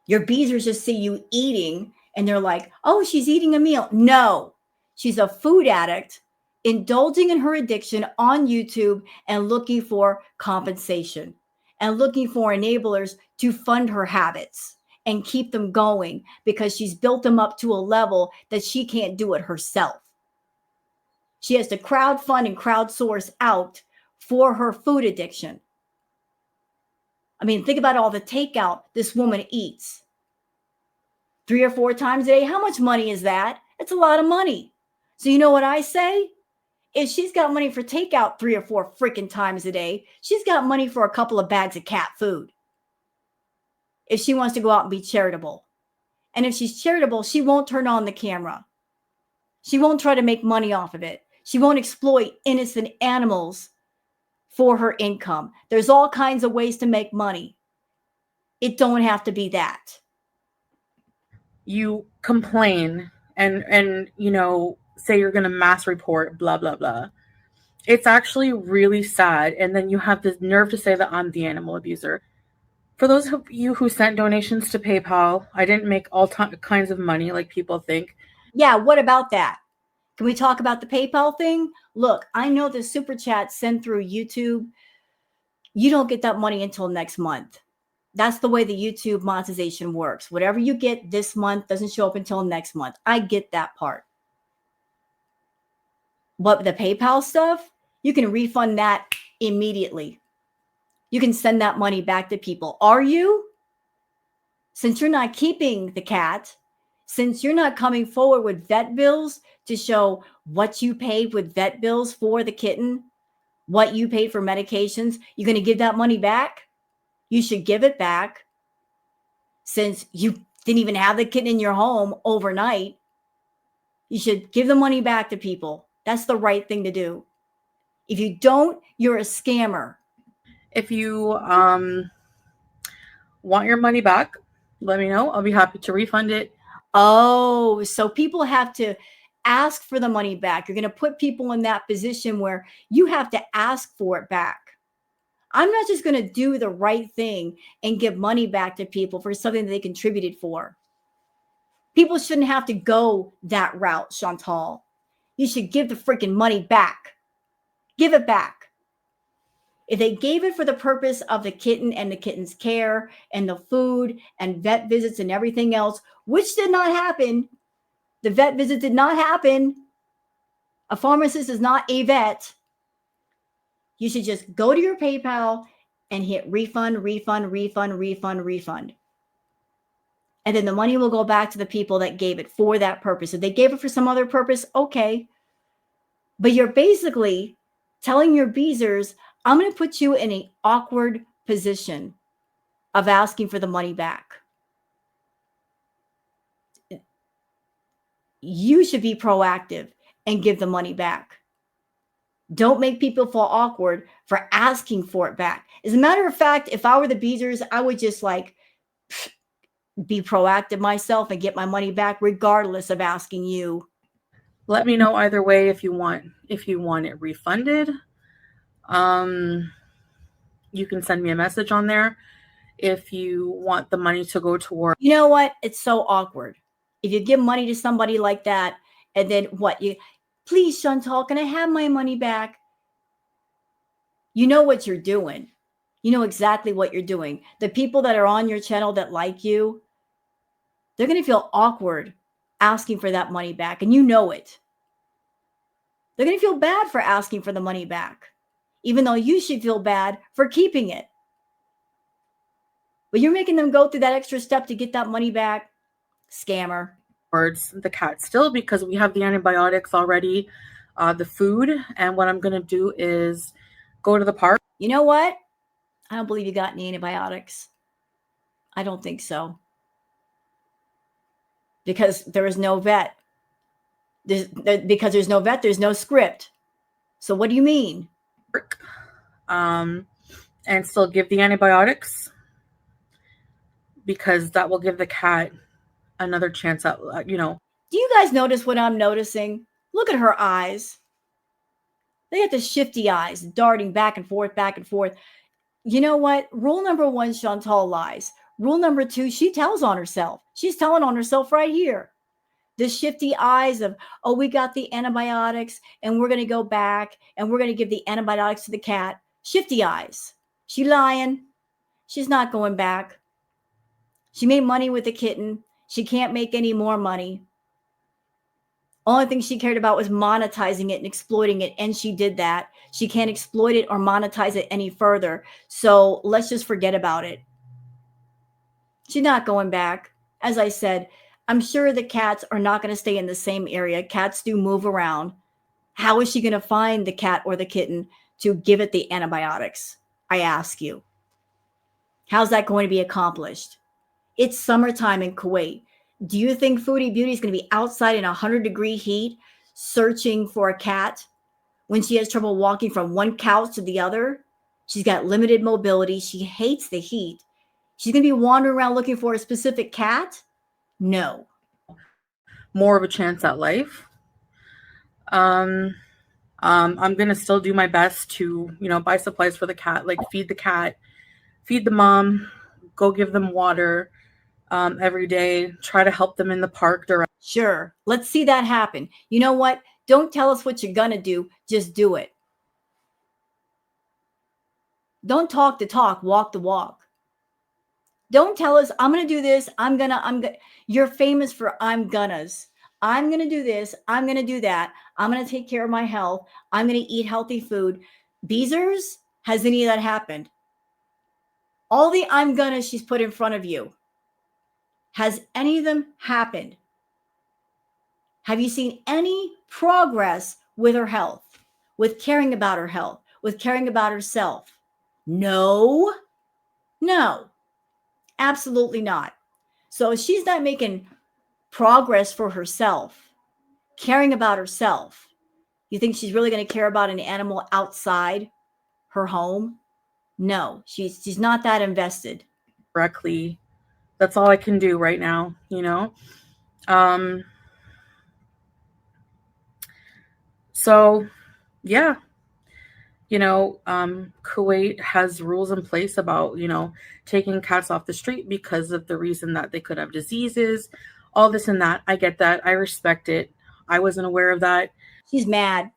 Your beezers just see you eating and they're like, oh, she's eating a meal. No, she's a food addict indulging in her addiction on YouTube and looking for compensation and looking for enablers to fund her habits and keep them going because she's built them up to a level that she can't do it herself. She has to crowdfund and crowdsource out for her food addiction. I mean, think about all the takeout this woman eats. 3 or 4 times a day. How much money is that? It's a lot of money. So you know what I say? If she's got money for takeout 3 or 4 freaking times a day, she's got money for a couple of bags of cat food. If she wants to go out and be charitable. And if she's charitable, she won't turn on the camera. She won't try to make money off of it. She won't exploit innocent animals for her income. There's all kinds of ways to make money. It don't have to be that. you complain and you know, say you're going to mass report, blah, blah, blah. It's actually really sad. And then you have the nerve to say that I'm the animal abuser. For those of you who sent donations to PayPal, I didn't make all kinds of money like people think. Yeah, what about that? Can we talk about the PayPal thing? Look, I know the super chat sent through YouTube, you don't get that money until next month. That's the way the YouTube monetization works. Whatever you get this month doesn't show up until next month. I get that part. But the PayPal stuff, you can refund that immediately. You can send that money back to people. Are you? Since you're not keeping the cat, since you're not coming forward with vet bills to show what you paid with vet bills for the kitten, what you paid for medications, you're going to give that money back? You should give it back. Since you didn't even have the kitten in your home overnight, you should give the money back to people. That's the right thing to do. If you don't, you're a scammer. If you want your money back, let me know. I'll be happy to refund it. Oh, so people have to ask for the money back. You're going to put people in that position where you have to ask for it back. I'm not just going to do the right thing and give money back to people for something that they contributed for. People shouldn't have to go that route, Chantal. You should give the freaking money back. Give it back. If they gave it for the purpose of the kitten and the kitten's care and the food and vet visits and everything else, which did not happen, the vet visit did not happen. A pharmacist is not a vet. You should just go to your PayPal and hit refund, refund, refund, refund, refund. And then the money will go back to the people that gave it for that purpose. If they gave it for some other purpose, okay. But you're basically telling your beezers, I'm going to put you in an awkward position of asking for the money back. You should be proactive and give the money back. Don't make people feel awkward for asking for it back. As a matter of fact, if I were the beezers, I would just be proactive myself and get my money back regardless of asking you. Let me know either way if you want it refunded. You can send me a message on there if you want the money to go toward. You know what? It's so awkward. If you give money to somebody like that, and then what? Please, Chantal, can I have my money back? You know what you're doing. You know exactly what you're doing. The people that are on your channel that like you, they're going to feel awkward asking for that money back, and you know it. They're going to feel bad for asking for the money back, even though you should feel bad for keeping it. But you're making them go through that extra step to get that money back. Scammer. Towards the cat still, because we have the antibiotics already, the food, and what I'm going to do is go to the park. You know what? I don't believe you got any antibiotics. I don't think so. Because there is no vet. Because there's no vet, there's no script. So what do you mean? And still give the antibiotics, because that will give the cat another chance at, Do you guys notice what I'm noticing? Look at her eyes. They got the shifty eyes, darting back and forth, back and forth. You know what? Rule number 1, Chantal lies. Rule number 2, she tells on herself. She's telling on herself right here. The shifty eyes of, oh, we got the antibiotics and we're going to go back and we're going to give the antibiotics to the cat. Shifty eyes. She lying. She's not going back. She made money with the kitten. She can't make any more money. Only thing she cared about was monetizing it and exploiting it, and she did that. She can't exploit it or monetize it any further. So let's just forget about it. She's not going back. As I said, I'm sure the cats are not going to stay in the same area. Cats do move around. How is she going to find the cat or the kitten to give it the antibiotics? I ask you. How's that going to be accomplished? It's summertime in Kuwait. Do you think Foodie Beauty is going to be outside in 100-degree heat searching for a cat when she has trouble walking from one couch to the other? She's got limited mobility. She hates the heat. She's going to be wandering around looking for a specific cat? No. More of a chance at life. I'm going to still do my best to, buy supplies for the cat, like feed the cat, feed the mom, go give them water every day, try to help them in the park. Sure. Let's see that happen. You know what? Don't tell us what you're going to do. Just do it. Don't talk the talk, walk the walk. Don't tell us, I'm going to do this. You're famous for I'm gonna's. I'm going to do this. I'm going to do that. I'm going to take care of my health. I'm going to eat healthy food. Beezers, has any of that happened? All the I'm gonna she's put in front of you. Has any of them happened? Have you seen any progress with her health, with caring about her health, with caring about herself? No, absolutely not. So if she's not making progress for herself, caring about herself, you think she's really going to care about an animal outside her home? No, she's not that invested. Correctly. That's all I can do right now, So yeah, Kuwait has rules in place about, taking cats off the street because of the reason that they could have diseases, all this and that. I get that. I respect it. I wasn't aware of that. She's mad.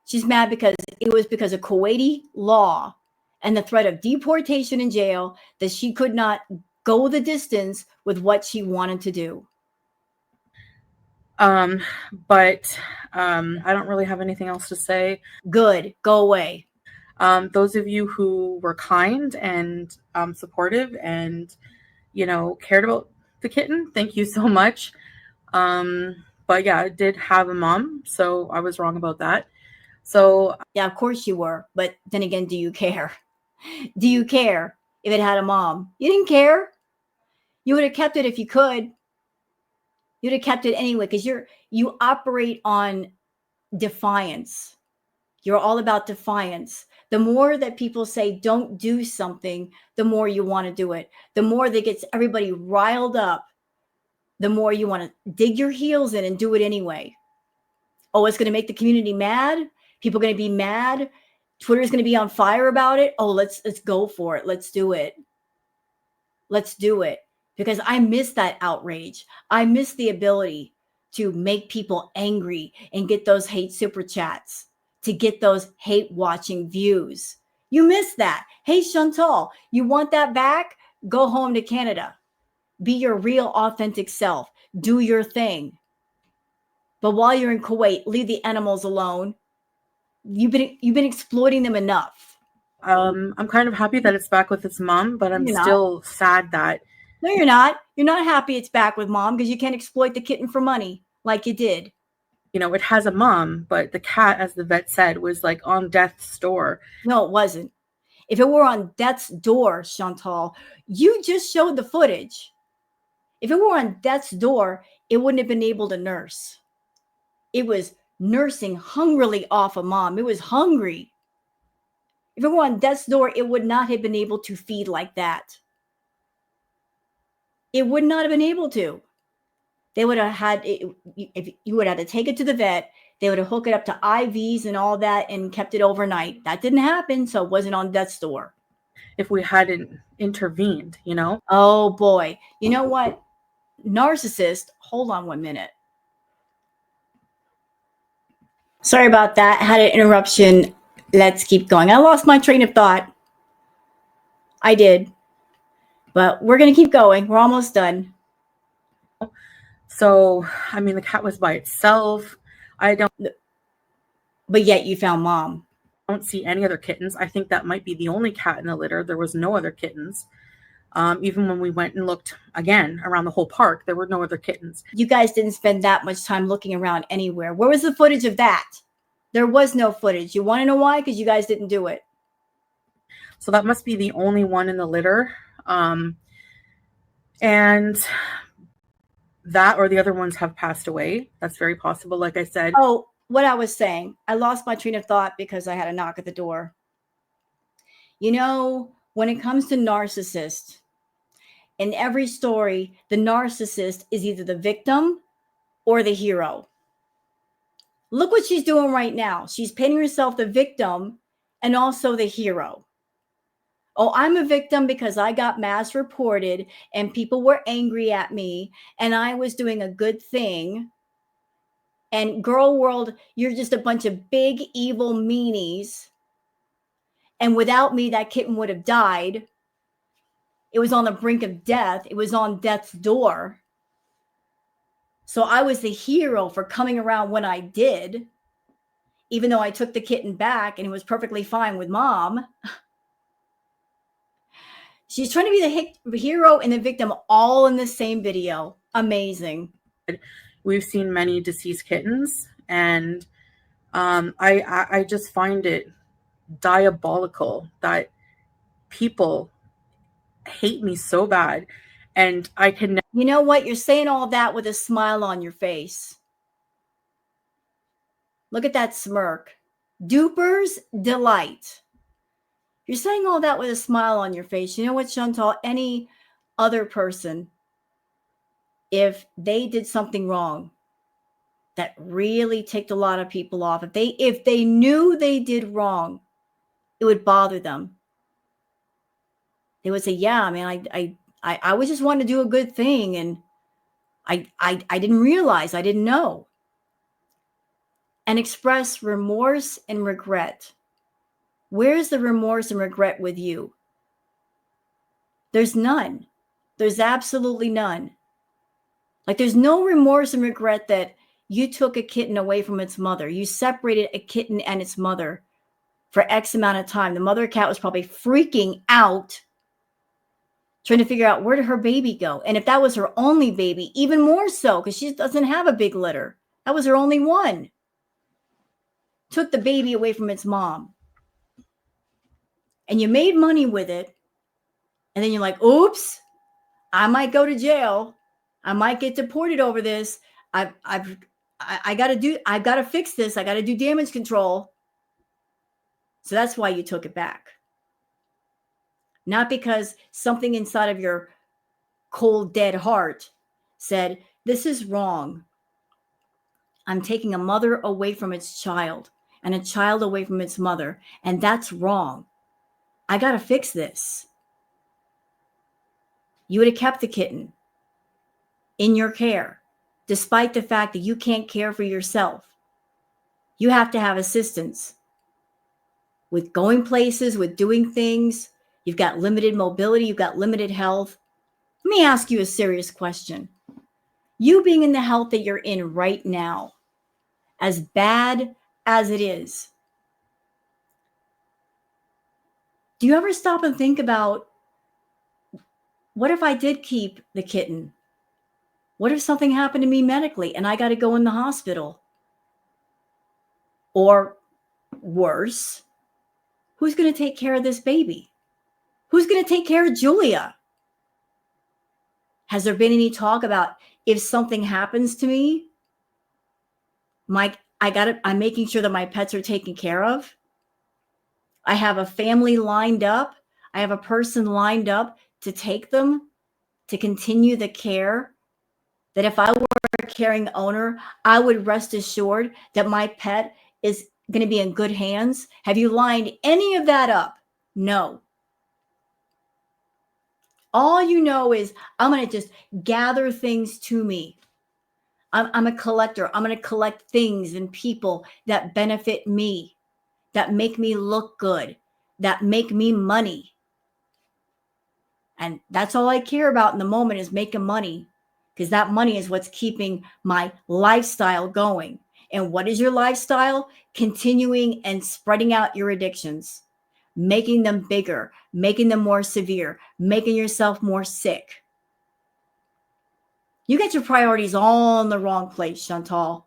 She's mad because it was because of Kuwaiti law and the threat of deportation and jail that she could not go the distance with what she wanted to do. But I don't really have anything else to say. Good. Go away. Those of you who were kind and supportive and, cared about the kitten, thank you so much. But yeah, I did have a mom, so I was wrong about that. So yeah, of course you were. But then again, do you care? Do you care if it had a mom? You didn't care. You would have kept it if you could. You'd have kept it anyway because you operate on defiance. You're all about defiance. The more that people say don't do something, the more you want to do it. The more that gets everybody riled up, the more you want to dig your heels in and do it anyway. Oh, it's going to make the community mad. People are going to be mad. Twitter's going to be on fire about it. Oh, let's go for it. Let's do it. Let's do it. Because I miss that outrage. I miss the ability to make people angry and get those hate super chats, to get those hate watching views. You miss that. Hey, Chantal, you want that back? Go home to Canada. Be your real authentic self. Do your thing. But while you're in Kuwait, leave the animals alone. You've been exploiting them enough. I'm kind of happy that it's back with its mom, but I'm still sad that. No, you're not. You're not happy it's back with mom because you can't exploit the kitten for money like you did. It has a mom, but the cat, as the vet said, was like on death's door. No, it wasn't. If it were on death's door, Chantal, you just showed the footage. If it were on death's door, it wouldn't have been able to nurse. It was nursing hungrily off of mom. It was hungry. If it were on death's door, it would not have been able to feed like that. It would not have been able to. They would have had, if you would have had to take it to the vet, they would have hooked it up to IVs and all that and kept it overnight. That didn't happen, so it wasn't on death's door. If we hadn't intervened, Oh, boy. You know what? Narcissist, hold on 1 minute. Sorry about that. Had an interruption. Let's keep going. I lost my train of thought. I did. But we're going to keep going. We're almost done. So, I mean, the cat was by itself. But yet you found mom. I don't see any other kittens. I think that might be the only cat in the litter. There was no other kittens. Even when we went and looked again around the whole park, there were no other kittens. You guys didn't spend that much time looking around anywhere. Where was the footage of that? There was no footage. You want to know why? Because you guys didn't do it. So that must be the only one in the litter. And that or the other ones have passed away. That's very possible, like I said. Oh, what I was saying. I lost my train of thought because I had a knock at the door. When it comes to narcissists, in every story, the narcissist is either the victim or the hero. Look what she's doing right now. She's painting herself the victim and also the hero. Oh, I'm a victim because I got mass reported and people were angry at me and I was doing a good thing. And girl world, you're just a bunch of big evil meanies. And without me, that kitten would have died. It was on the brink of death. It was on death's door. So I was the hero for coming around when I did, even though I took the kitten back and it was perfectly fine with mom. She's trying to be the hero and the victim all in the same video. Amazing. We've seen many deceased kittens, and I just find it diabolical that people hate me so bad, and I can. You know what? You're saying all that with a smile on your face. Look at that smirk. Duper's delight. You're saying all that with a smile on your face. You know what, Chantal? Any other person, if they did something wrong that really ticked a lot of people off, if they knew they did wrong, it would bother them. They would say, "Yeah, man, I was just wanting to do a good thing, and I didn't realize, I didn't know," and express remorse and regret. Where's the remorse and regret with you? There's none. There's absolutely none. Like, there's no remorse and regret that you took a kitten away from its mother. You separated a kitten and its mother for X amount of time. The mother cat was probably freaking out, trying to figure out where did her baby go. And if that was her only baby, even more so, because she doesn't have a big litter. That was her only one. Took the baby away from its mom. And you made money with it. And then you're like, oops, I might go to jail. I might get deported over this. I got to fix this. I got to do damage control. So that's why you took it back. Not because something inside of your cold, dead heart said, this is wrong. I'm taking a mother away from its child and a child away from its mother, and that's wrong. I got to fix this. You would have kept the kitten in your care, despite the fact that you can't care for yourself. You have to have assistance with going places, with doing things. You've got limited mobility. You've got limited health. Let me ask you a serious question. You being in the health that you're in right now, as bad as it is, do you ever stop and think about, what if I did keep the kitten? What if something happened to me medically and I got to go in the hospital? Or worse, who's going to take care of this baby? Who's going to take care of Julia? Has there been any talk about, if something happens to me, I'm making sure that my pets are taken care of? I have a family lined up. I have a person lined up to take them, to continue the care. That if I were a caring owner, I would rest assured that my pet is going to be in good hands. Have you lined any of that up? No. All you know is, I'm going to just gather things to me. I'm a collector. I'm going to collect things and people that benefit me, that make me look good, that make me money. And that's all I care about in the moment, is making money, because that money is what's keeping my lifestyle going. And what is your lifestyle? Continuing and spreading out your addictions, making them bigger, making them more severe, making yourself more sick. You get your priorities all in the wrong place, Chantal.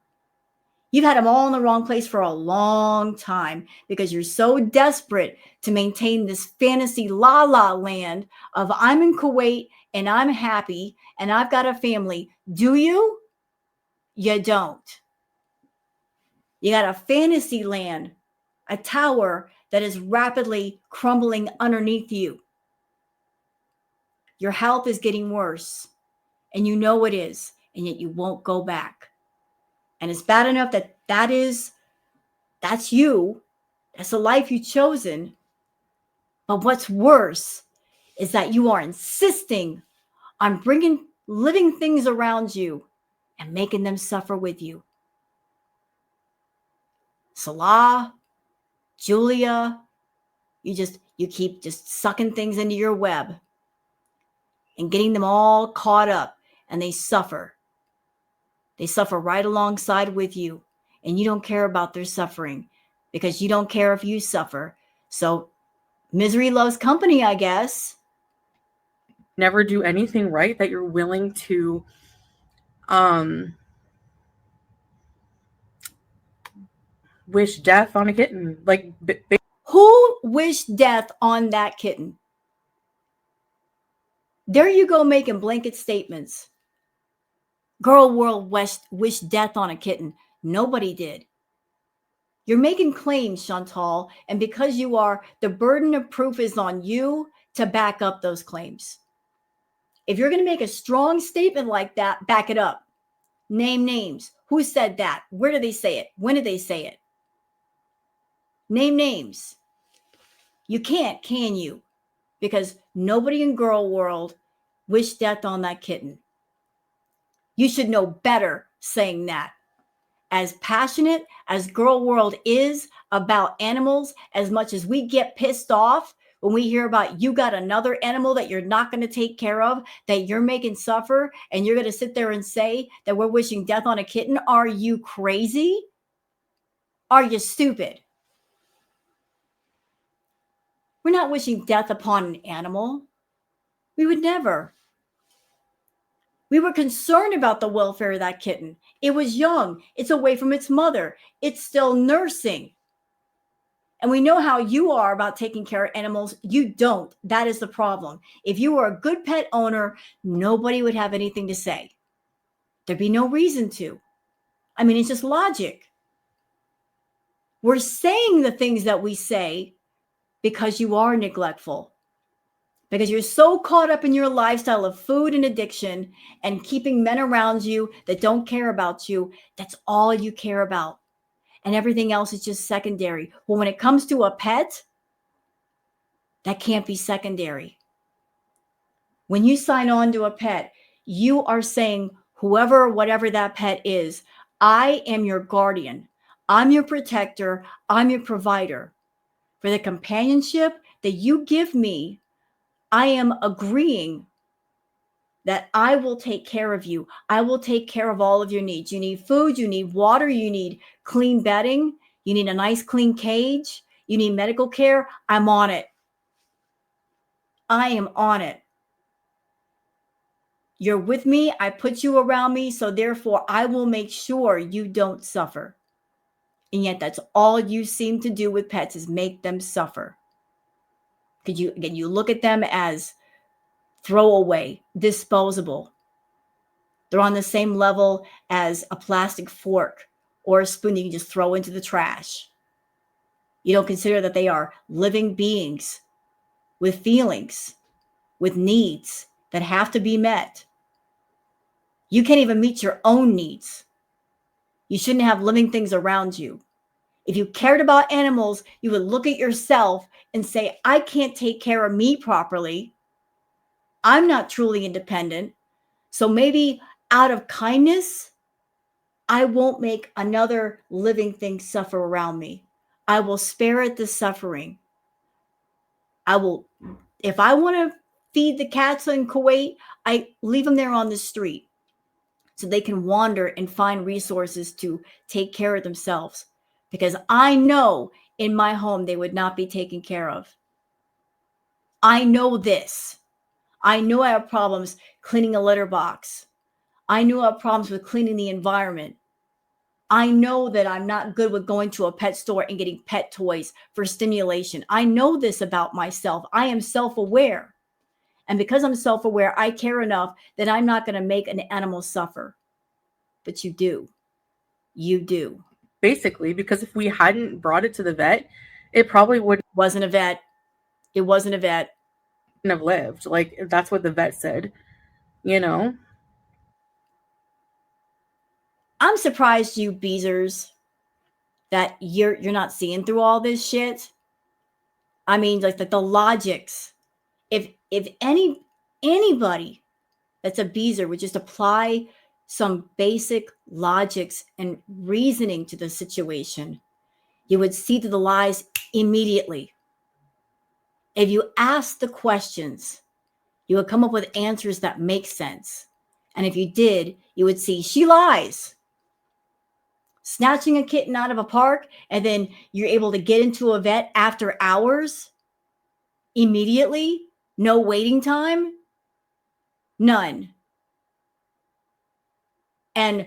You've had them all in the wrong place for a long time, because you're so desperate to maintain this fantasy la land of, I'm in Kuwait and I'm happy and I've got a family. Do you? You don't. You got a fantasy land, a tower that is rapidly crumbling underneath you. Your health is getting worse, and you know it is, and yet you won't go back. And it's bad enough that that's you. That's the life you've chosen. But what's worse is that you are insisting on bringing living things around you and making them suffer with you. Salah, Julia, you keep just sucking things into your web and getting them all caught up, and they suffer. They suffer right alongside with you, and you don't care about their suffering because you don't care if you suffer. So misery loves company, I guess. Never do anything right that you're willing to wish death on a kitten. Like, who wished death on that kitten? There you go, making blanket statements. Girl world wished death on a kitten. Nobody did. You're making claims, Chantal, and because you are, the burden of proof is on you to back up those claims. If you're going to make a strong statement like that, back it up. Name names. Who said that? Where did they say it? When did they say it? Name names. You can't, can you? Because nobody in girl world wished death on that kitten. You should know better saying that. As passionate as girl world is about animals, as much as we get pissed off when we hear about you got another animal that you're not going to take care of, that you're making suffer, and you're going to sit there and say that we're wishing death on a kitten, are you crazy? Are you stupid? We're not wishing death upon an animal. We would never. We were concerned about the welfare of that kitten. It was young. It's away from its mother. It's still nursing. And we know how you are about taking care of animals. You don't. That is the problem. If you were a good pet owner, nobody would have anything to say. There'd be no reason to. I mean, it's just logic. We're saying the things that we say because you are neglectful. Because you're so caught up in your lifestyle of food and addiction and keeping men around you that don't care about you. That's all you care about. And everything else is just secondary. Well, when it comes to a pet, that can't be secondary. When you sign on to a pet, you are saying, whoever, whatever that pet is, I am your guardian. I'm your protector. I'm your provider. For the companionship that you give me, I am agreeing that I will take care of you. I will take care of all of your needs. You need food, you need water, you need clean bedding, you need a nice clean cage, you need medical care. I'm on it. I am on it. You're with me. I put you around me. So therefore, I will make sure you don't suffer. And yet that's all you seem to do with pets is make them suffer. Because you look at them as throwaway, disposable. They're on the same level as a plastic fork or a spoon you can just throw into the trash. You don't consider that they are living beings with feelings, with needs that have to be met. You can't even meet your own needs. You shouldn't have living things around you. If you cared about animals, you would look at yourself and say, I can't take care of me properly. I'm not truly independent. So maybe out of kindness, I won't make another living thing suffer around me. I will spare it the suffering. If I want to feed the cats in Kuwait, I leave them there on the street so they can wander and find resources to take care of themselves. Because I know in my home they would not be taken care of. I know this. I know I have problems cleaning a litter box. I know I have problems with cleaning the environment. I know that I'm not good with going to a pet store and getting pet toys for stimulation. I know this about myself. I am self-aware. And because I'm self-aware, I care enough that I'm not going to make an animal suffer. But you do. You do. basically, because if we hadn't brought it to the vet, it probably wouldn't Wasn't a vet. It wasn't a vet. have lived. Like, that's what the vet said, you know? I'm surprised you beezers that you're not seeing through all this shit. I mean, like the logics. If anybody that's a beezer would just apply some basic logics and reasoning to the situation, You would see through the lies immediately. If you ask the questions, you would come up with answers that make sense. And if you did, you would see she lies. Snatching a kitten out of a park, and then you're able to get into a vet after hours, immediately, no waiting time, none. And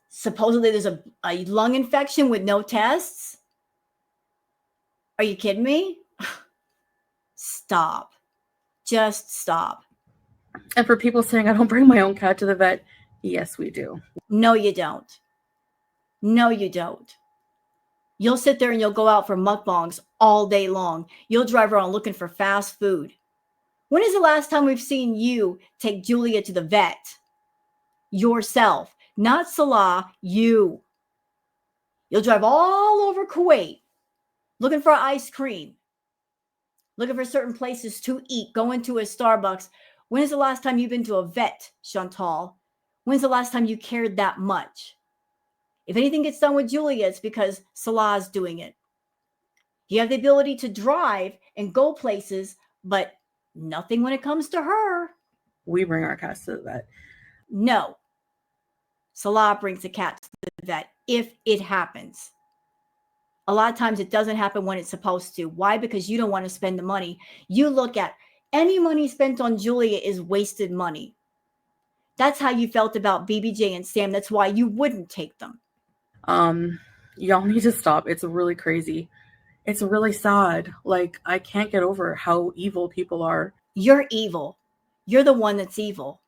supposedly there's a lung infection with no tests. Are you kidding me? Stop. Just stop. And for people saying I don't bring my own cat to the vet, yes, we do. No, you don't. No, you don't. You'll sit there and you'll go out for mukbangs all day long. You'll drive around looking for fast food. When is the last time we've seen you take Julia to the vet? Yourself, not Salah, you. You'll drive all over Kuwait looking for ice cream, looking for certain places to eat, going to a Starbucks. When is the last time you've been to a vet, Chantal? When's the last time you cared that much? If anything gets done with Julia, it's because Salah's doing it. You have the ability to drive and go places, but nothing when it comes to her. We bring our cats to the vet. No. Salah brings the cat to the vet if it happens. A lot of times it doesn't happen when it's supposed to. Why? Because you don't want to spend the money. You look at any money spent on Julia is wasted money. That's how you felt about BBJ and Sam. That's why you wouldn't take them. Y'all need to stop. It's really crazy. It's really sad. Like, I can't get over how evil people are. You're evil. You're the one that's evil.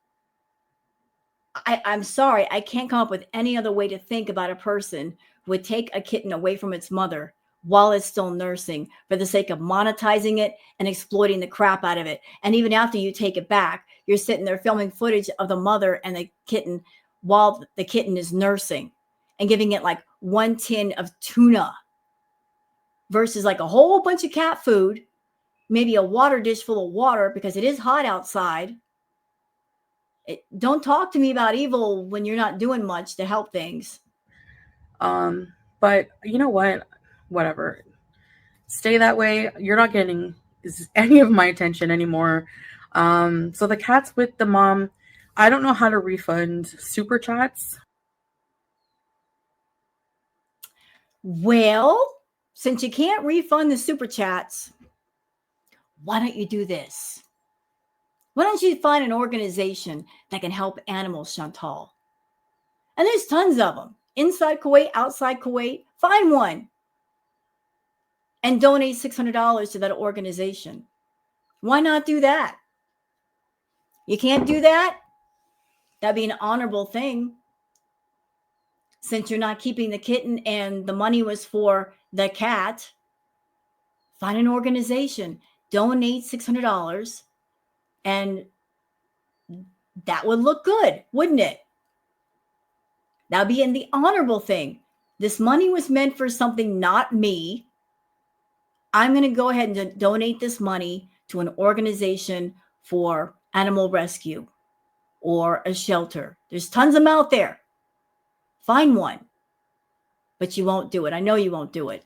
I'm sorry. I can't come up with any other way to think about a person who would take a kitten away from its mother while it's still nursing for the sake of monetizing it and exploiting the crap out of it. And even after you take it back, you're sitting there filming footage of the mother and the kitten while the kitten is nursing and giving it like 1 tin of tuna versus like a whole bunch of cat food, maybe a water dish full of water because it is hot outside. Don't talk to me about evil when you're not doing much to help things. But you know what? Whatever. Stay that way. You're not getting any of my attention anymore. So the cat's with the mom. I don't know how to refund super chats. Well, since you can't refund the super chats, why don't you do this? Why don't you find an organization that can help animals, Chantal? And there's tons of them. Inside Kuwait, outside Kuwait. Find one. And donate $600 to that organization. Why not do that? You can't do that? That'd be an honorable thing. Since you're not keeping the kitten and the money was for the cat, find an organization. Donate $600. And that would look good, wouldn't it? That would be in the honorable thing. This money was meant for something, not me. I'm going to go ahead and donate this money to an organization for animal rescue or a shelter. There's tons of them out there. Find one. But you won't do it. I know you won't do it.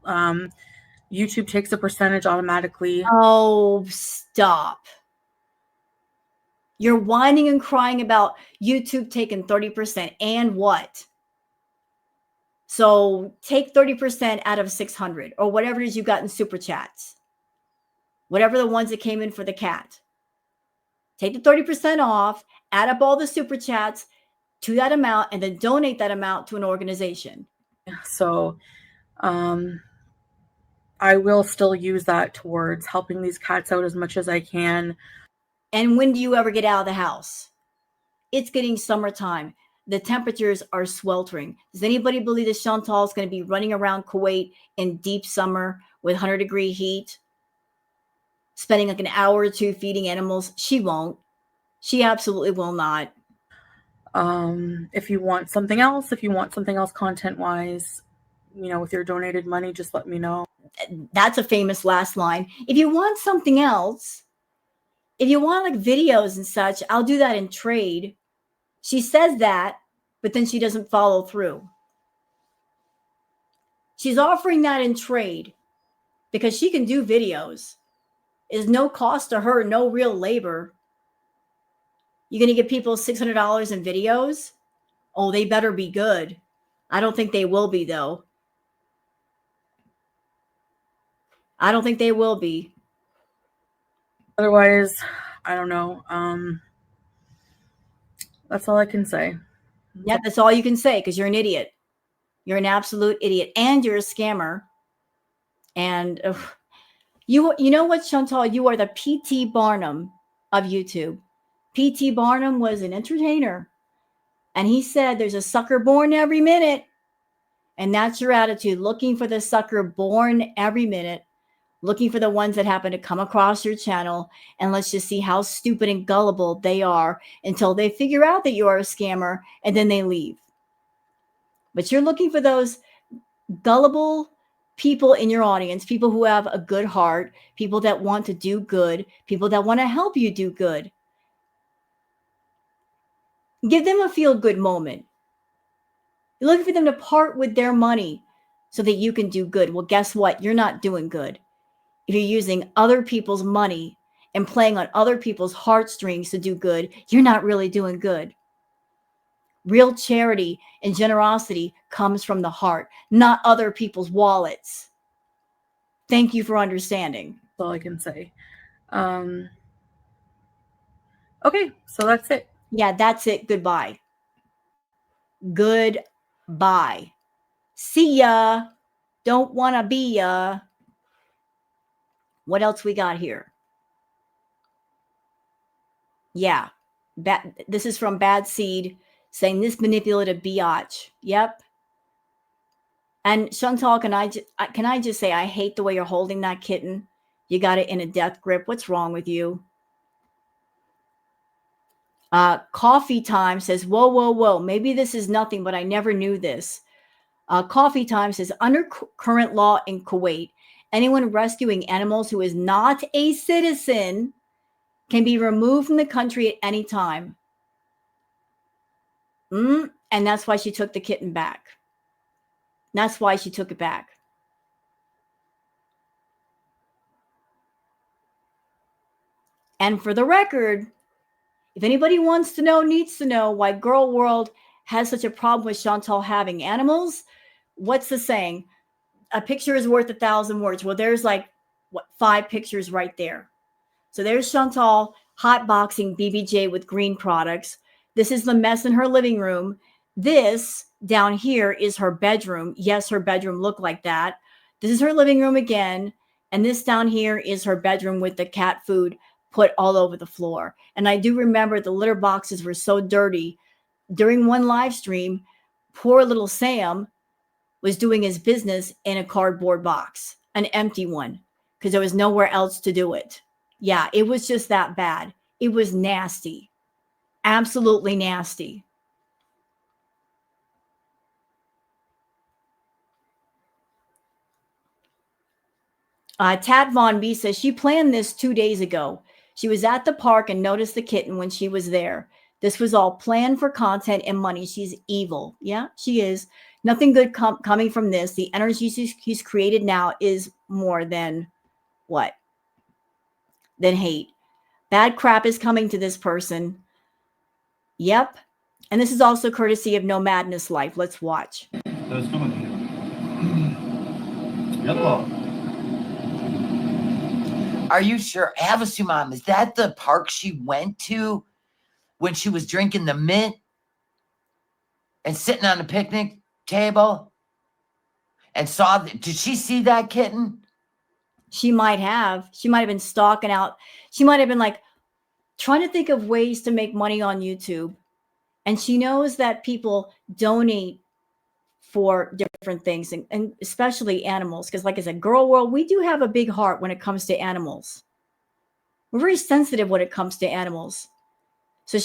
YouTube takes a percentage automatically. Oh, stop. You're whining and crying about YouTube taking 30%. And what? So take 30% out of 600 or whatever it is you got in super chats. Whatever the ones that came in for the cat. Take the 30% off, add up all the super chats to that amount, and then donate that amount to an organization. So I will still use that towards helping these cats out as much as I can. And when do you ever get out of the house? It's getting summertime. The temperatures are sweltering. Does anybody believe that Chantal is going to be running around Kuwait in deep summer with 100-degree heat, spending like an hour or two feeding animals? She won't. She absolutely will not. If you want something else content-wise, with your donated money, just let me know. That's a famous last line. If you want something else, if you want like videos and such, I'll do that in trade. She says that, but then she doesn't follow through. She's offering that in trade because she can do videos. Is no cost to her, no real labor. You're going to give people $600 in videos? Oh, they better be good. I don't think they will be, though. I don't think they will be. Otherwise, I don't know. That's all I can say. Yeah, that's all you can say because you're an idiot. You're an absolute idiot, and you're a scammer. And you know what, Chantal? You are the P.T. Barnum of YouTube. P.T. Barnum was an entertainer, and he said there's a sucker born every minute. And that's your attitude, looking for the sucker born every minute, looking for the ones that happen to come across your channel. And let's just see how stupid and gullible they are until they figure out that you are a scammer and then they leave. But you're looking for those gullible people in your audience, people who have a good heart, people that want to do good, people that want to help you do good. Give them a feel good moment. You're looking for them to part with their money so that you can do good. Well, guess what? You're not doing good. If you're using other people's money and playing on other people's heartstrings to do good, you're not really doing good. Real charity and generosity comes from the heart, not other people's wallets. Thank you for understanding. That's all I can say. Okay, so that's it. Yeah, that's it. Goodbye. Goodbye. See ya. Don't want to be ya. What else we got here? Yeah. This is from Bad Seed saying this manipulative biatch. Yep. And Chantal, can I just say I hate the way you're holding that kitten. You got it in a death grip. What's wrong with you? Coffee Time says, whoa, whoa, whoa. Maybe this is nothing, but I never knew this. Coffee Time says, under current law in Kuwait, anyone rescuing animals who is not a citizen can be removed from the country at any time. And that's why she took the kitten back. That's why she took it back. And for the record, if anybody wants to know, needs to know why Girl World has such a problem with Chantal having animals, what's the saying? A picture is worth 1,000 words. Well, there's like, 5 pictures right there. So there's Chantal hotboxing BBJ with green products. This is the mess in her living room. This down here is her bedroom. Yes, her bedroom looked like that. This is her living room again. And this down here is her bedroom with the cat food put all over the floor. And I do remember the litter boxes were so dirty. During one live stream, poor little Sam was doing his business in a cardboard box, an empty one, because there was nowhere else to do it. Yeah, it was just that bad. It was nasty. Absolutely nasty. Tat Von B says she planned this 2 days ago. She was at the park and noticed the kitten when she was there. This was all planned for content and money. She's evil. Yeah, she is. Nothing good coming from this. The energy he's created now is more than what? Than hate. Bad crap is coming to this person. Yep. And this is also courtesy of No Madness Life. Let's watch. Are you sure? Havasu Mom, is that the park she went to when she was drinking the mint and sitting on the picnic table and saw? Did she see that kitten? She might have. She might have been stalking out. She might have been like trying to think of ways to make money on YouTube. And she knows that people donate for different things, and especially animals. Because like I said, Girl World, we do have a big heart when it comes to animals. We're very sensitive when it comes to animals. So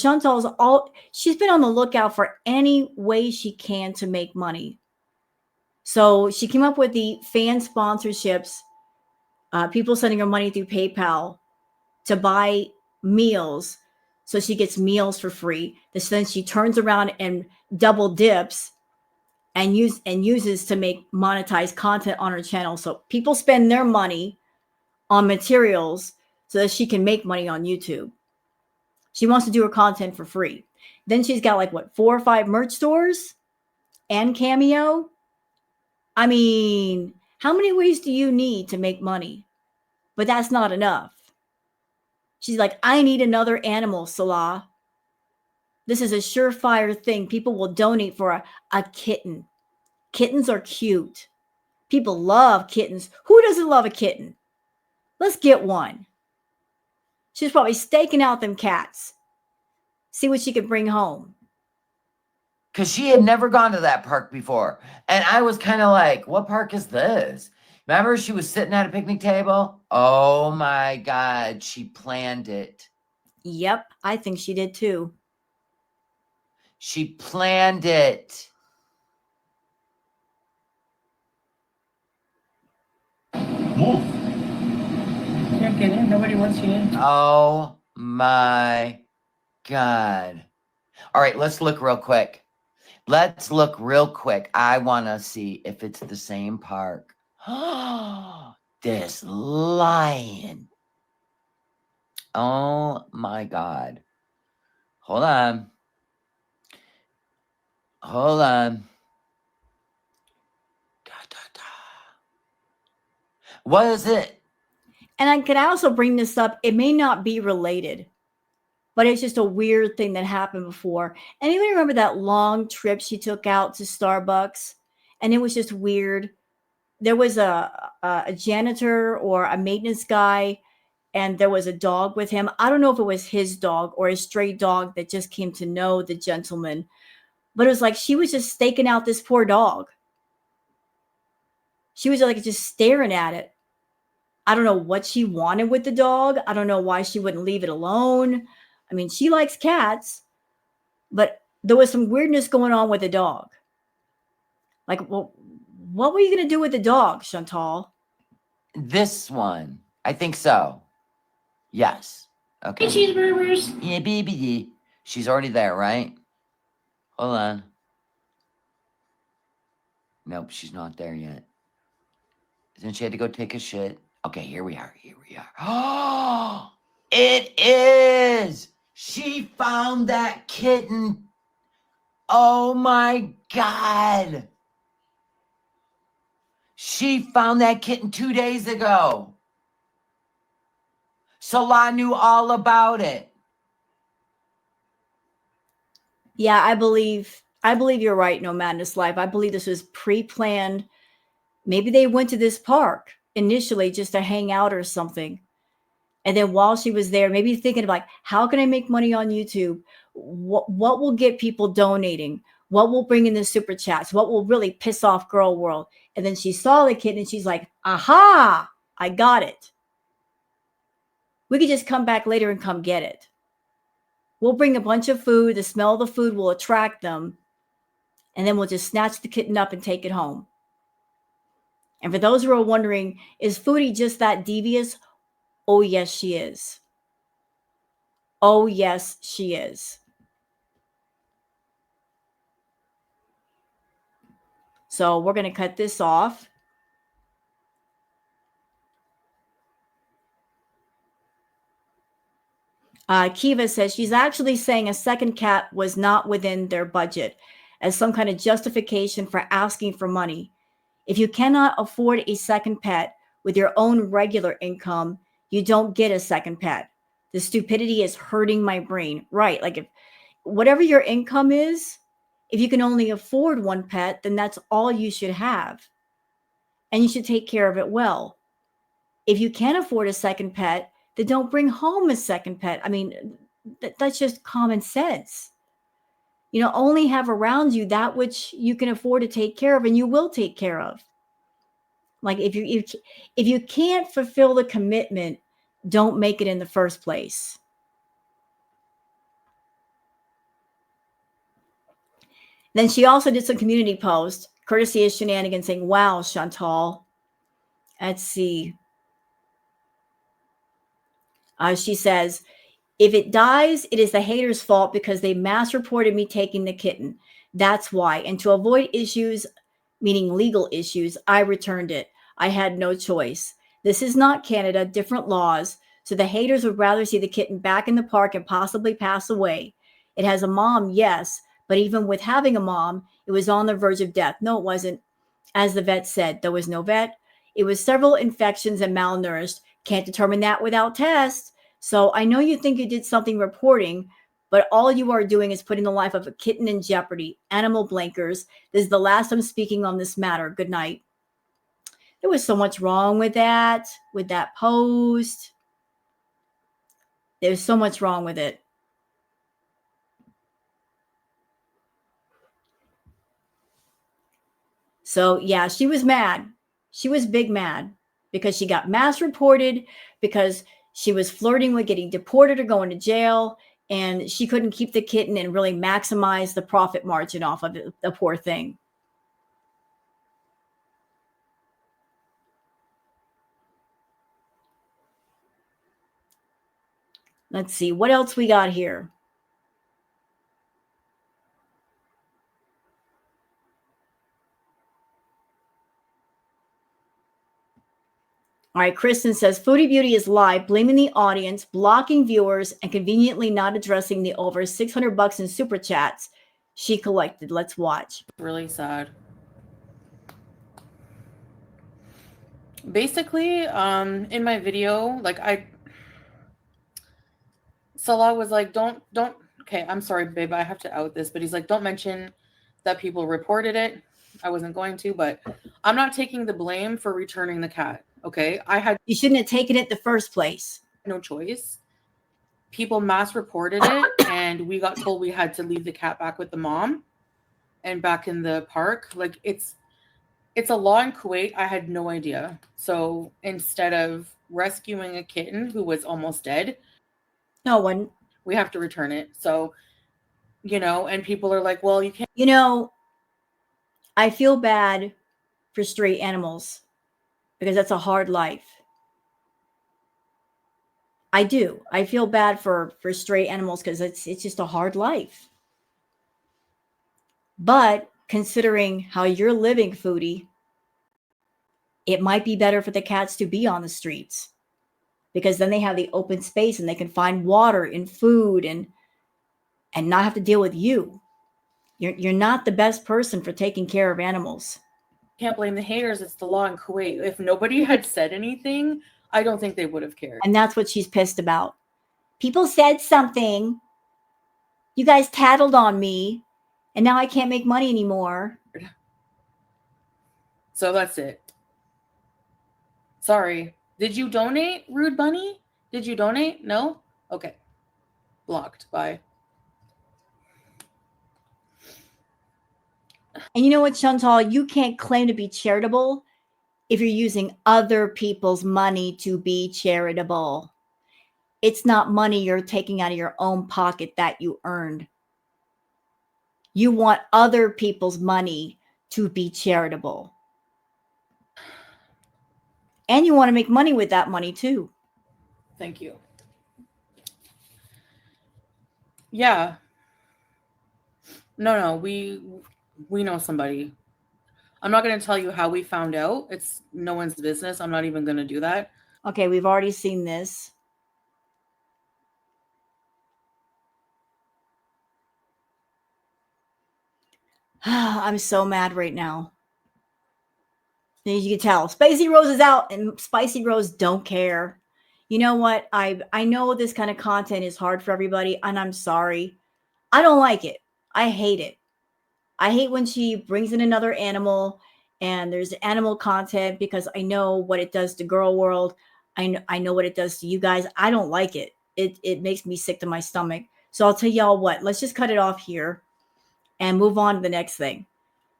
she's been on the lookout for any way she can to make money. So she came up with the fan sponsorships, people sending her money through PayPal to buy meals. So she gets meals for free. Then she turns around and double dips and uses to make monetized content on her channel. So people spend their money on materials so that she can make money on YouTube. She wants to do her content for free. Then she's got like what, 4 or 5 merch stores and Cameo. I mean, how many ways do you need to make money? But that's not enough. She's like, I need another animal, Salah. This is a surefire thing. People will donate for a kitten. Kittens are cute. People love kittens. Who doesn't love a kitten? Let's get one. She's probably staking out them cats. See what she could bring home. Because she had never gone to that park before. And I was kind of like, what park is this? Remember, she was sitting at a picnic table? Oh my God, she planned it. Yep, I think she did too. She planned it. Move. Can't get in. Nobody wants you in. Oh my God. All right, let's look real quick. Let's look real quick. I want to see if it's the same park. This lion. Oh my God. Hold on. Hold on. Da, da, da. What is it? And I could also bring this up. It may not be related, but it's just a weird thing that happened before. Anybody remember that long trip she took out to Starbucks? And it was just weird. There was a janitor or a maintenance guy, and there was a dog with him. I don't know if it was his dog or a stray dog that just came to know the gentleman. But it was like she was just staking out this poor dog. She was like just staring at it. I don't know what she wanted with the dog. I don't know why she wouldn't leave it alone. I mean, she likes cats, but there was some weirdness going on with the dog. Like, well, what were you going to do with the dog, Chantal? This one. I think so. Yes. Okay. Hey, cheeseburgers. Yeah, baby. She's already there, right? Hold on. Nope, she's not there yet. Then she had to go take a shit. Okay, here we are. Here we are. Oh, it is. She found that kitten. Oh my God. She found that kitten 2 days ago. Salah knew all about it. Yeah, I believe you're right, No Madness Life. I believe this was pre-planned. Maybe they went to this park initially just to hang out or something. And then while she was there, maybe thinking of like, how can I make money on YouTube? What will get people donating? What will bring in the super chats? What will really piss off girl world? And then she saw the kid and she's like, aha, I got it. We could just come back later and come get it. We'll bring a bunch of food. The smell of the food will attract them. And then we'll just snatch the kitten up and take it home. And for those who are wondering, is Foodie just that devious? Oh, yes, she is. Oh, yes, she is. So we're going to cut this off. Kiva says she's actually saying a second cat was not within their budget as some kind of justification for asking for money. If you cannot afford a second pet with your own regular income, you don't get a second pet. The stupidity is hurting my brain. Right. Like if whatever your income is, if you can only afford one pet, then that's all you should have. And you should take care of it well. If you can't afford a second pet, then don't bring home a second pet. I mean, that's just common sense. You know, only have around you that which you can afford to take care of and you will take care of. Like if you can't fulfill the commitment, don't make it in the first place. Then she also did some community posts, courtesy of Shenanigans, saying, wow, Chantal. Let's see. She says, if it dies, it is the haters' fault because they mass reported me taking the kitten. That's why. And to avoid issues, meaning legal issues, I returned it. I had no choice. This is not Canada, different laws. So the haters would rather see the kitten back in the park and possibly pass away. It has a mom, yes, but even with having a mom, it was on the verge of death. No, it wasn't. As the vet said, there was no vet. It was several infections and malnourished. Can't determine that without tests. So I know you think you did something reporting, but all you are doing is putting the life of a kitten in jeopardy. Animal blankers. This is the last I'm speaking on this matter. Good night. There was so much wrong with that post. There's so much wrong with it. So yeah, she was mad. She was big mad because she got mass reported, because she was flirting with getting deported or going to jail, and she couldn't keep the kitten and really maximize the profit margin off of it, the poor thing. Let's see what else we got here. All right, Kristen says, Foodie Beauty is live, blaming the audience, blocking viewers, and conveniently not addressing the over $600 in super chats she collected. Let's watch. Really sad. Basically, in my video, Salah was like, don't, okay, I'm sorry, babe, I have to out this, but he's like, don't mention that people reported it. I wasn't going to, but I'm not taking the blame for returning the cat. Okay. You shouldn't have taken it the first place. No choice. People mass reported it, and we got told we had to leave the cat back with the mom and back in the park. Like, it's a law in Kuwait. I had no idea. So instead of rescuing a kitten who was almost dead, no one, we have to return it. So, and people are like, well, you can't. I feel bad for stray animals because that's a hard life. I do. I feel bad for stray animals because it's just a hard life. But considering how you're living, Foodie, it might be better for the cats to be on the streets, because then they have the open space and they can find water and food and not have to deal with you. You're not the best person for taking care of animals. Can't blame the haters. It's the law in Kuwait. If nobody had said anything, I don't think they would have cared. And that's what she's pissed about. People said something. You guys tattled on me, and now I can't make money anymore. So that's it. Sorry. Did you donate, Rude Bunny? Did you donate? No? Okay. Blocked. Bye. And you know what, Chantal? You can't claim to be charitable if you're using other people's money to be charitable. It's not money you're taking out of your own pocket that you earned. You want other people's money to be charitable. And you want to make money with that money too. Thank you. Yeah. No, we know somebody. I'm not going to tell you how we found out. It's no one's business. I'm not even going to do that. Okay, we've already seen this. I'm so mad right now. As you can tell, Spicy Rose is out and Spicy Rose don't care. You know what? I know this kind of content is hard for everybody, and I'm sorry. I don't like it. I hate it. I hate when she brings in another animal and there's animal content, because I know what it does to Girl World. I know what it does to you guys. I don't like it. It makes me sick to my stomach. So I'll tell y'all what, let's just cut it off here and move on to the next thing.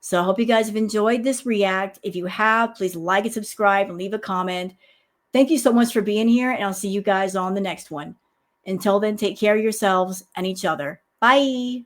So I hope you guys have enjoyed this react. If you have, please like and subscribe and leave a comment. Thank you so much for being here, and I'll see you guys on the next one. Until then, take care of yourselves and each other. Bye.